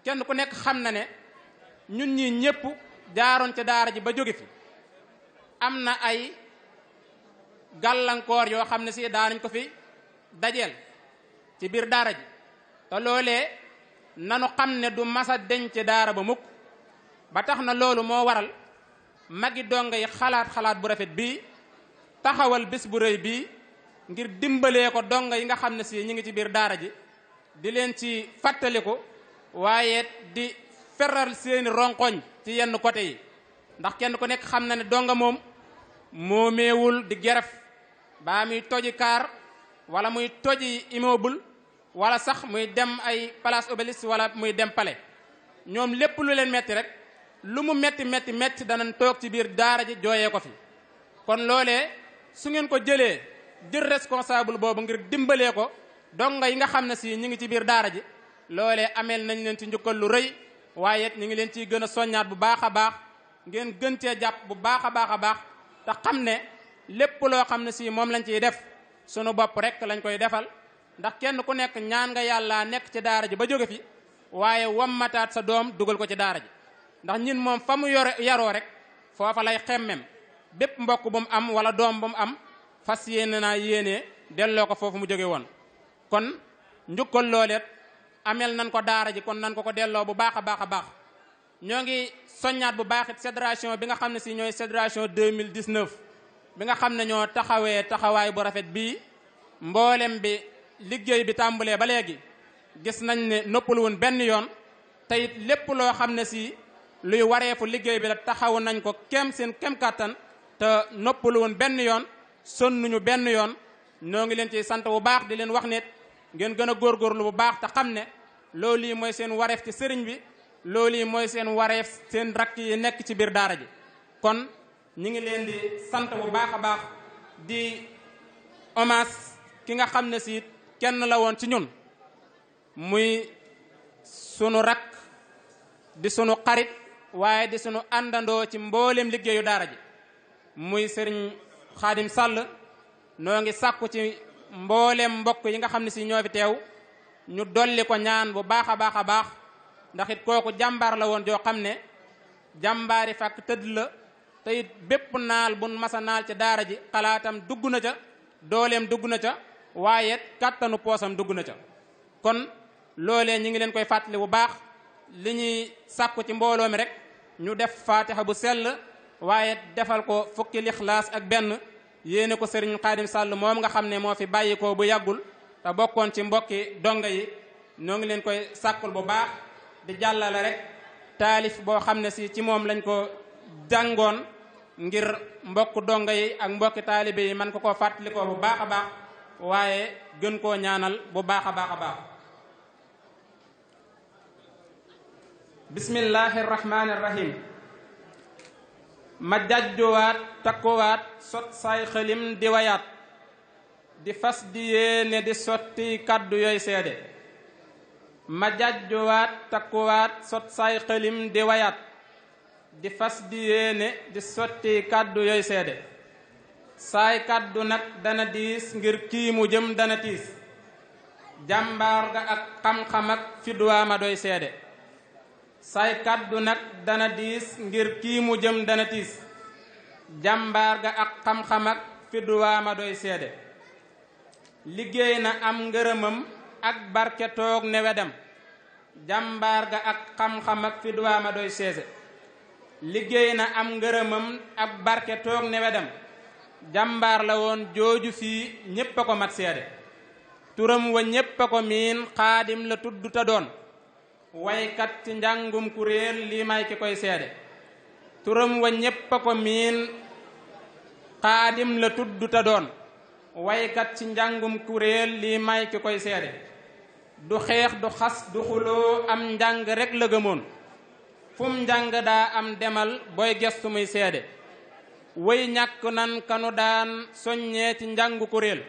kenn ku nekk xam na ne ñun ñii ñëpp jaaroon ca daara ji ba jóge fi am na ay gàllankoor yoo xam ne si daanañ ko fi dajeel ci biir daara ji te loolee nanu xam ne du masa denc daara ba mukk ba tax na loolu moo waral magi donga yi xalaat bu rafet bii taxawal bés bu rëy bii ngir dimbalee ko donga yi nga xam ne si ñi ngi ci biir daara ji di leen ci fàttaliku waaye di feral seeni ronkoñ ci yenn côté yi ndax kenn ku nekk xam na ne donga moom moomeewul di geref baa muy toji kaar wala muy toji immeuble wala sax muy dem ay place Obélisque wala muy dem palais ñoom lépp lu leen metti rek lu mu metti danañ toog ci biir daara ji jooyee ko fi kon loolee su ngeen ko jëlee jël responsable boobu ngir dimbalee ko donga yi nga xam ne si ñi ngi ci biir daara ji loolee ameel nañ leen ci njukkal lu rëy waaye ñu ngi leen ciy gën a soññaat bu baax a baax ngeen gën cee jàpp bu baax a baax te xam ne lépp loo xam ne si moom lañ ciy def sunu bopp rek lañ koy defal ndax kenn ku nekk ñaan nga yàlla nekk ci daara ji ba jóge fi waaye wammataat sa doom dugal ko ci daara ji ndax ñin moom fa mu yaroo rek foofa lay xemmem bépp mbokk bu mu am wala doom bu mu am fas yéene naa yéenee delloo ko foofu mu jóge woon kon njukkal looleet amel nan ko daara ji kon nan ko delloo bu baax a baax ñoo ngi soññaat bu baax it fédération bi nga xam ne si ñooy fédération 2019 bi nga xam ne ñoo taxawee taxawaay bu rafet bii mboolem bi liggéey bi tàmbalee ba léegi gis nañ ne noppalu woon benn yoon teyit lépp loo xam ne si luy wareefu liggéey bi la taxaw nañ ko seen kem kàttan te noppalu woon benn yoon sonnuñu benn yoon. ñoo ngi leen ci sant bu baax di leen wax nit ngeen gën a góorgóorlu bu baax te xam ne loolu yi mooy seen wareef ci sëriñ bi, loolu yi mooy seen wareef seen rakk yi nekk ci biir daara ji. kon ñi ngi leen di sant bu baax a baax di hommage ki nga xam ne si kenn la woon ci ñun, muy sunu rakk di sunu xarit waaye di sunu àndandoo ci mboolem liggéeyu daara ji, muy sëriñ Xaadim Sàll. noo ngi sàkku ci mboolem mbokk yi nga xam ne si ñoo fi teew ñu dolli ko ñaan bu baax a baax a baax, ndax it kooku jàmbaar la woon joo xam ne jàmbaari fàkk tëdd la, te it bépp naal bu masa naal ci daara ji xalaatam dugg na ca, dooleem dugg na ca, waaye kàttanu poosam dugg na ca. kon loolee ñi ngi leen koy fàttali bu baax. li ñuy sàkku ci mbooloo mi rek ñu def fatiha bu sell, waaye defal ko fukki lixlaas ak benn, yéene ko sëriñ Xaadim Sàll moom nga xam ne moo fi bàyyi ko bu yàggul te bokkoon ci mbokki donga yi. ñoo ngi leen koy sàkkul bu baax di jàllale rek taalif boo xam ne si ci moom lañ ko jàngoon ngir mbokk donga yi ak mbokki taalibe yi man ko koo fàttali ko bu baax a baax, waaye gën koo ñaanal bu baax a baax a baax. bismillahi rahmani rahim. ma jajjuwaat takkuwaat sot saay xëlim di wayaat di fas di yéene di sotti kàddu yooy seede. ma jajjuwaat takkuwaat sot saay xëlim di wayaat di fas di yéene di sotti kàddu yooy seede. saay kàddu nag dana diis ngir kii mu jëm dana tiis, jàmbaar ga ak xam-xam ak fidwaama doy seede. saay kàddu nag dana diis ngir kii mu jëm dana tiis, jàmbaar ga ak xam-xam ak fidwaama doy seede. liggéey na am ngërëmam ak barke toog ne wedam, jàmbaar ga ak xam-xam ak fidwaama doy seede. liggéey na am ngërëmam ak barke toog ne wedam, jàmbaar la woon jooju fii ñépp a ko mat seede. turam wa ñépp a ko miin xaadim la tudd ta doon, waykat ci njàngum kuréel lii may ki koy seede. turam wa ñépp a ko miin xaadim la tudd ta doon, waykat ci njàngum kuréel lii may ki koy seede. du xeex du xas du xuloo am njàng rek la gëmoon, fum njàng daa am demal booy gestu muy seede. way ñàkk nan kanu daan soññee ci njàngu kuréel,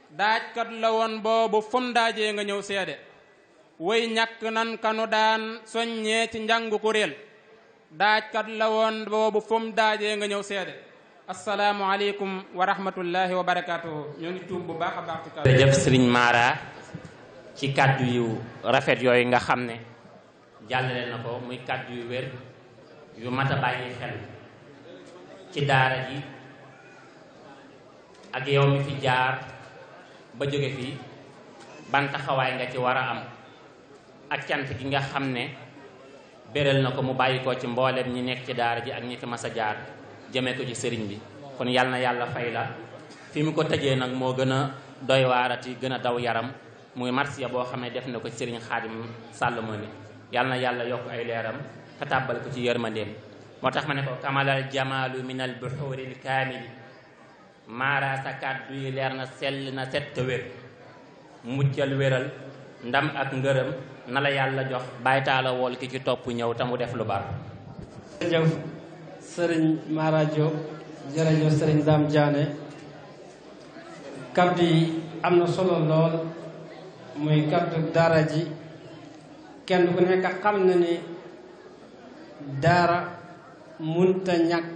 daajkat la woon boobu fum daajee nga ñëw seede. way ñàkk nan kanu daan soññee ci njàngu kuréel, daajkat la woon boobu fum daajee nga ñëw seede. assalaamu aleykum wa rahmatullahi wa barakaatuhu. ñoo ngi tuub bu baax a baax ci kàddu. jërëjëf Sëriñ Mara ci kàddu yu rafet yooyu nga xam ne jàllale na ko, muy kàddu yu wér yu mat a bàyyi xel ci daara ji ak yow mi fi jaar ba jóge fii ban taxawaay nga ci war a am, ak cant gi nga xam ne béral na ko mu bàyyi ko ci mboolem ñi nekk ci daara ji ak ñi fi mas a jaar jëmee ko ci sëriñ bi. kon yal na yàlla fay la. fi mu ko tëjee nag moo gën a doy waarati gën a daw yaram, muy marsiya boo xam ne def na ko ci sëriñ Xaadim Sàll moomi. yal na yàlla yokk ay leeram te tàbbal ko ci yërmandeem. moo tax ma ne ko kamalal jamaalu min al buxuuril kaamili. Mara sa kàddu yi leer na sell na set te wér, muccal wéral ndam ak ngërëm na la yàlla jox baytaala wool ki ci topp ñëw te mu def lu baax. jërëjëf sëriñ Mara Diop, jërëjëf sëriñ Dame Diané. kaddu yi am na solo lool, muy kaddu daara ji. kenn ku nekk xam na ni daara munta ñàkk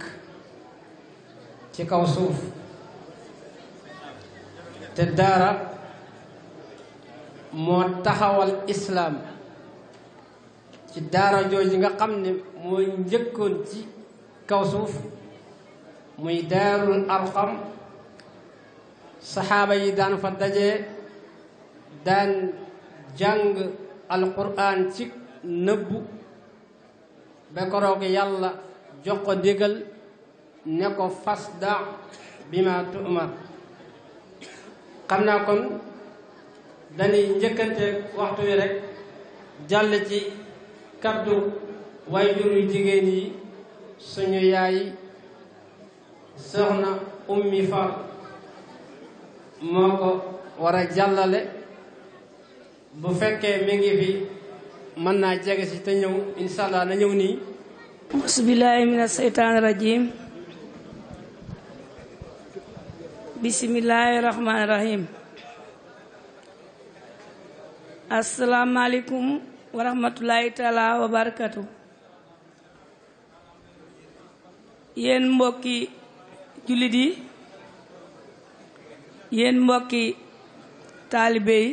ci kaw suuf, te daara moo taxawal islaam. ci daara jooju nga xam ne mooy njëkkoon ci kaw suuf, muy daarul arqam. saxaaba yi daan fa daje, daan jàng alquran ci nëbbu ba koroog yàlla jox ko ndigal ne ko fasda bima tu'mar. xam naa kon dañuy njëkkante waxtu wi rek jàll ci kaddu waajur yu jigéen yi suñu yaay soxna Ummi Fall moo ko war a jàllale bu fekkee mi ngi fi mën naa jege si te ñëw incha allah na ñëw nii. bismillahi mina seytaani rajim bismillahi rahmaani rahim asalaamaaleykum wa rahmatulahi taala wa barakatu. yéen mbokki jullit yi yéen mbokki taalibe yi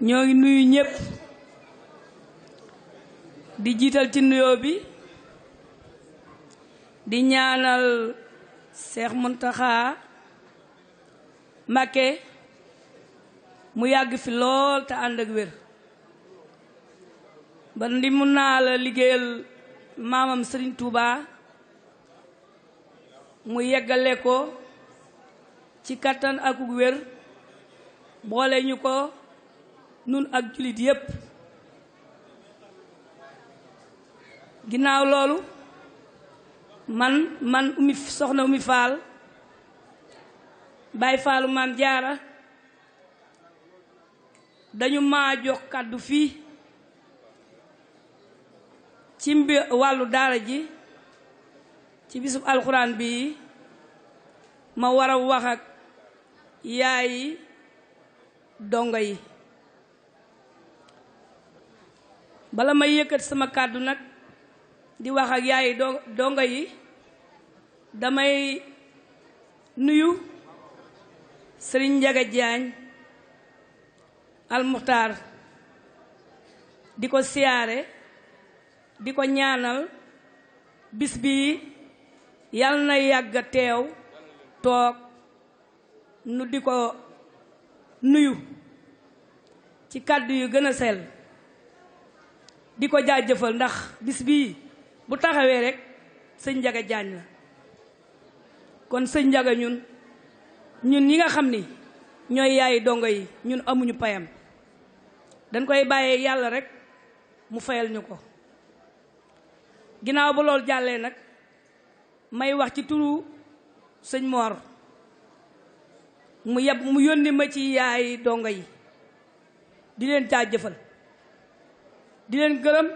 ñoo ngi nuyu ñépp di jiital ci nuyoo bi di ñaanal Seex Muntaxa Mbakke mu yàgg fi lool te ànd ak wér ba ndi mun naa la liggéeyal maamam Sëriñ Tuuba mu yeggale ko ci kattan ak wér boole ñu ko nun ak jullit yépp. ginnaaw loolu man soxna Oumy Fall Baay Fallu Maam Jaara dañu maa jox kàddu fii ci wàllu daara ji ci bisub alxuraan bi ma war a wax ak yaayi dongo yi. bala may yëkkat sama kàddu nag di wax ak yaayi dongo yi damay nuyu Sëriñ Njaga Jaañ almuxtaar di ko siyaare di ko ñaanal bis bi yal na yàgg teew toog nu di ko nuyu ci kàddu yu gën a sell di ko jaajëfal ndax bis bii bu taxawee rek sëñ Njaga Jaañ la kon sëñ Njaga ñun ñi nga xam ni ñooy yaayi dongo yi ñun amuñu payam dañ koy bàyyee yàlla rek mu fayal ñu ko. ginnaaw ba loolu jàllee nag may wax ci turu sëñ Mor mu yónni ma ci yaayi dongo yi di leen jaajëfal di leen gërëm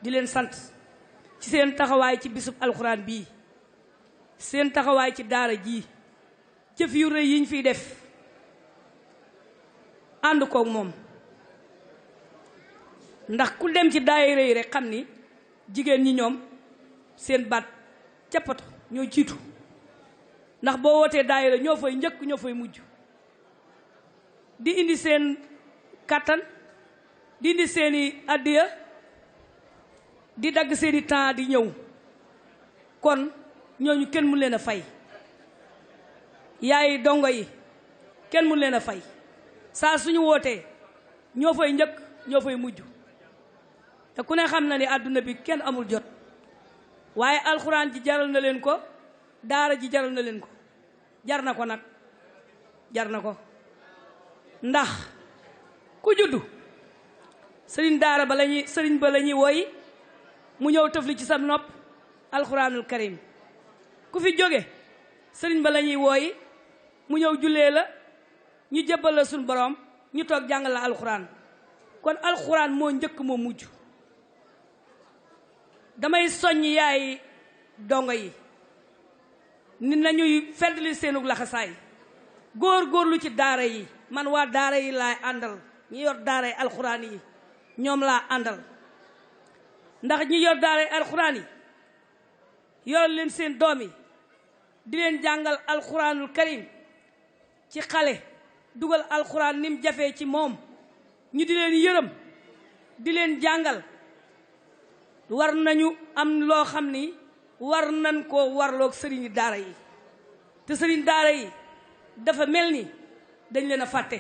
di leen sant ci seen taxawaay ci bisub alxuraan bii seen taxawaay ci daara ji jëf yu rëy yiñ fiy def ànd koog moom ndax ku dem ci daayira yi rek xam ni jigéen ñi ñoom seen baat cappato ñoo jiitu ndax boo wootee daayira ñoo fay njëkk ñoo fay mujj di indi seen kàttan di indi seeni addiya di dagg seeni temps di ñëw kon ñooñu kenn mu leen a fay yaay dongo yi kenn mu leen a fay saa suñu wootee ñoo fay njëkk ñoo fay mujj te ku ne xam na ni àdduna bi kenn amul jot waaye alxuraan ji jaral na leen ko daara ji jaral na leen ko jar na ko nag jar na ko ndax ku juddu sëriñ daara ba lañuy sëriñ ba la ñuy woy mu ñëw tëfli ci sa nopp alxuraanul karim ku fi jóge sëriñ ba la ñuy wooyi mu ñëw jullee la ñu jébbal la suñ borom ñu toog jàngal la alxuraan kon alxuraan moo njëkk moo mujj damay soññ yaay dongo yi nit nañuy feddali seenug laxasaay góor-góorlu ci daara yi man waa daara yi laay àndal ñi yor daara yi alxuraan yi ñoom laa àndal ndax ñi yor daara yi alxuraan yi yor leen seen doom yi di leen jàngal alxuraanul karim ci xale dugal alxuraan ni mu jafee ci moom ñu di leen yërëm di leen jàngal war nañu am loo xam ni war nañ koo warloog sëriñi daara yi te sëriñ daara yi dafa mel ni dañ leen a fàtte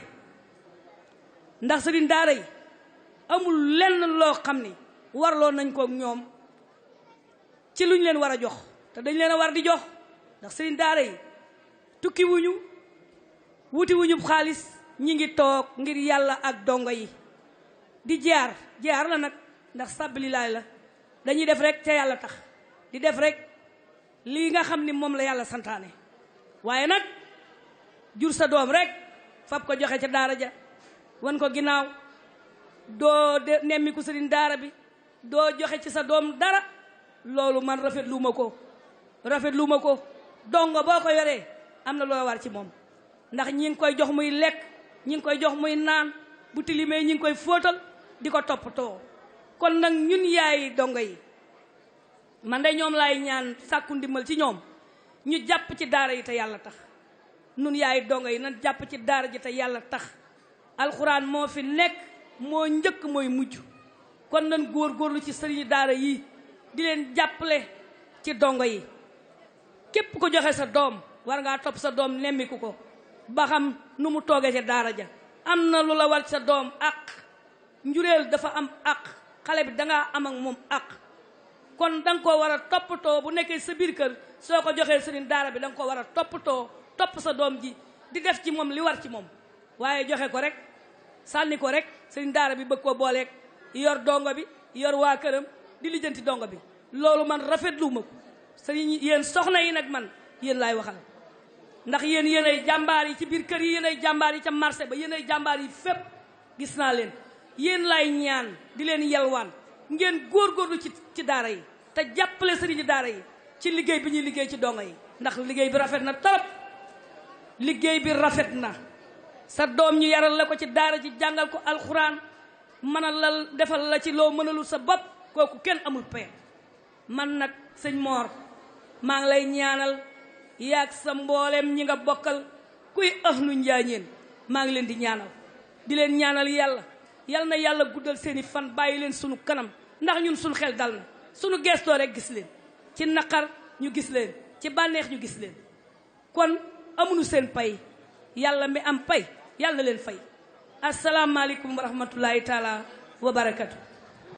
ndax sëriñ daara yi amul lenn loo xam ni warloo nañ ko ñoom ci luñ leen war a jox te dañ leen a war di jox ndax sëriñ daara yi tukki wuñu wuti wuñu xaalis ñi ngi toog ngir yàlla ak dongo yi di jaar la nag ndax sabilillaay la dañuy def rek te yàlla tax di def rek lii nga xam ni moom la yàlla santaane waaye nag jur sa doom rek fab ko joxe ca daara ja wan ko ginnaaw doo nemmi ku sëriñ daara bi doo joxe ci sa doom dara loolu man rafetlu ma ko dongo boo ko yoree am na loo war ci moom ndax ñi ngi koy jox muy lekk ñi ngi koy jox muy naan bu tilimee ñi ngi koy fóotal di ko toppatoo kon nag ñun yaay dongo yi man de ñoom laay ñaan sàkku ndimbal ci ñoom ñu jàpp ci daara yi te yàlla tax nun yaay dongo yi nan jàpp ci daara ji te yàlla tax alxuraan moo fi nekk moo njëkk mooy mujj kon nan góorgóorlu ci sëriñu daara yi di leen jàppale ci dongo yi képp ko joxe sa doom war ngaa topp sa doom nemmiku ko ba xam nu mu toogee ca daara ja am na lu la war sa doom ak njureel dafa am ak xale bi dangaa am ak moom ak kon danga ko war a toppatoo bu nekkee sa biir kër soo ko joxee sëriñ daara bi danga ko war a toppatoo topp sa doom ji di def ci moom li war ci moom waaye joxe ko rek sànni ko rek sëriñ daara bi bëgg ko booleeg yor dongo bi yor waa këram di lijjanti dongo bi loolu man rafetlu ma ko sëriñ yéen soxna yi nag man yéen laay waxal ndax yéen ay jàmbaar yi ci biir kër yi yéen ay jàmbaar yi ca marché ba yéen ay jàmbaar yi fépp gis naa leen yéen laay ñaan di leen yelwaan ngeen góorgóorlu ci daara yi te jàppale sëriñu daara yi ci liggéey bi ñuy liggéey ci dongo yi ndax liggéey bi rafet na trop liggéey bi rafet na sa doom ñu yaral la ko ci daara ji jàngal ko alxuraan mënal la defal la ci loo mënalul sa bopp kooku kenn amul paye man nag sëñ Mor maa ngi lay ñaanal yaag sa mboolem ñi nga bokkal kuy ahlu njaañeen maa ngi leen di ñaanal di leen ñaanal yal na yàlla guddal seeni fan bàyyi leen sunu kanam ndax ñun sunu xel dal na sunu gestoo rek gis leen ci naqar ñu gis leen ci bànneex ñu gis leen kon amuñu seen pay yàlla mi am pay yàlla na leen fay asalaamaaleykum wa rahmatullahi taala wa barakatu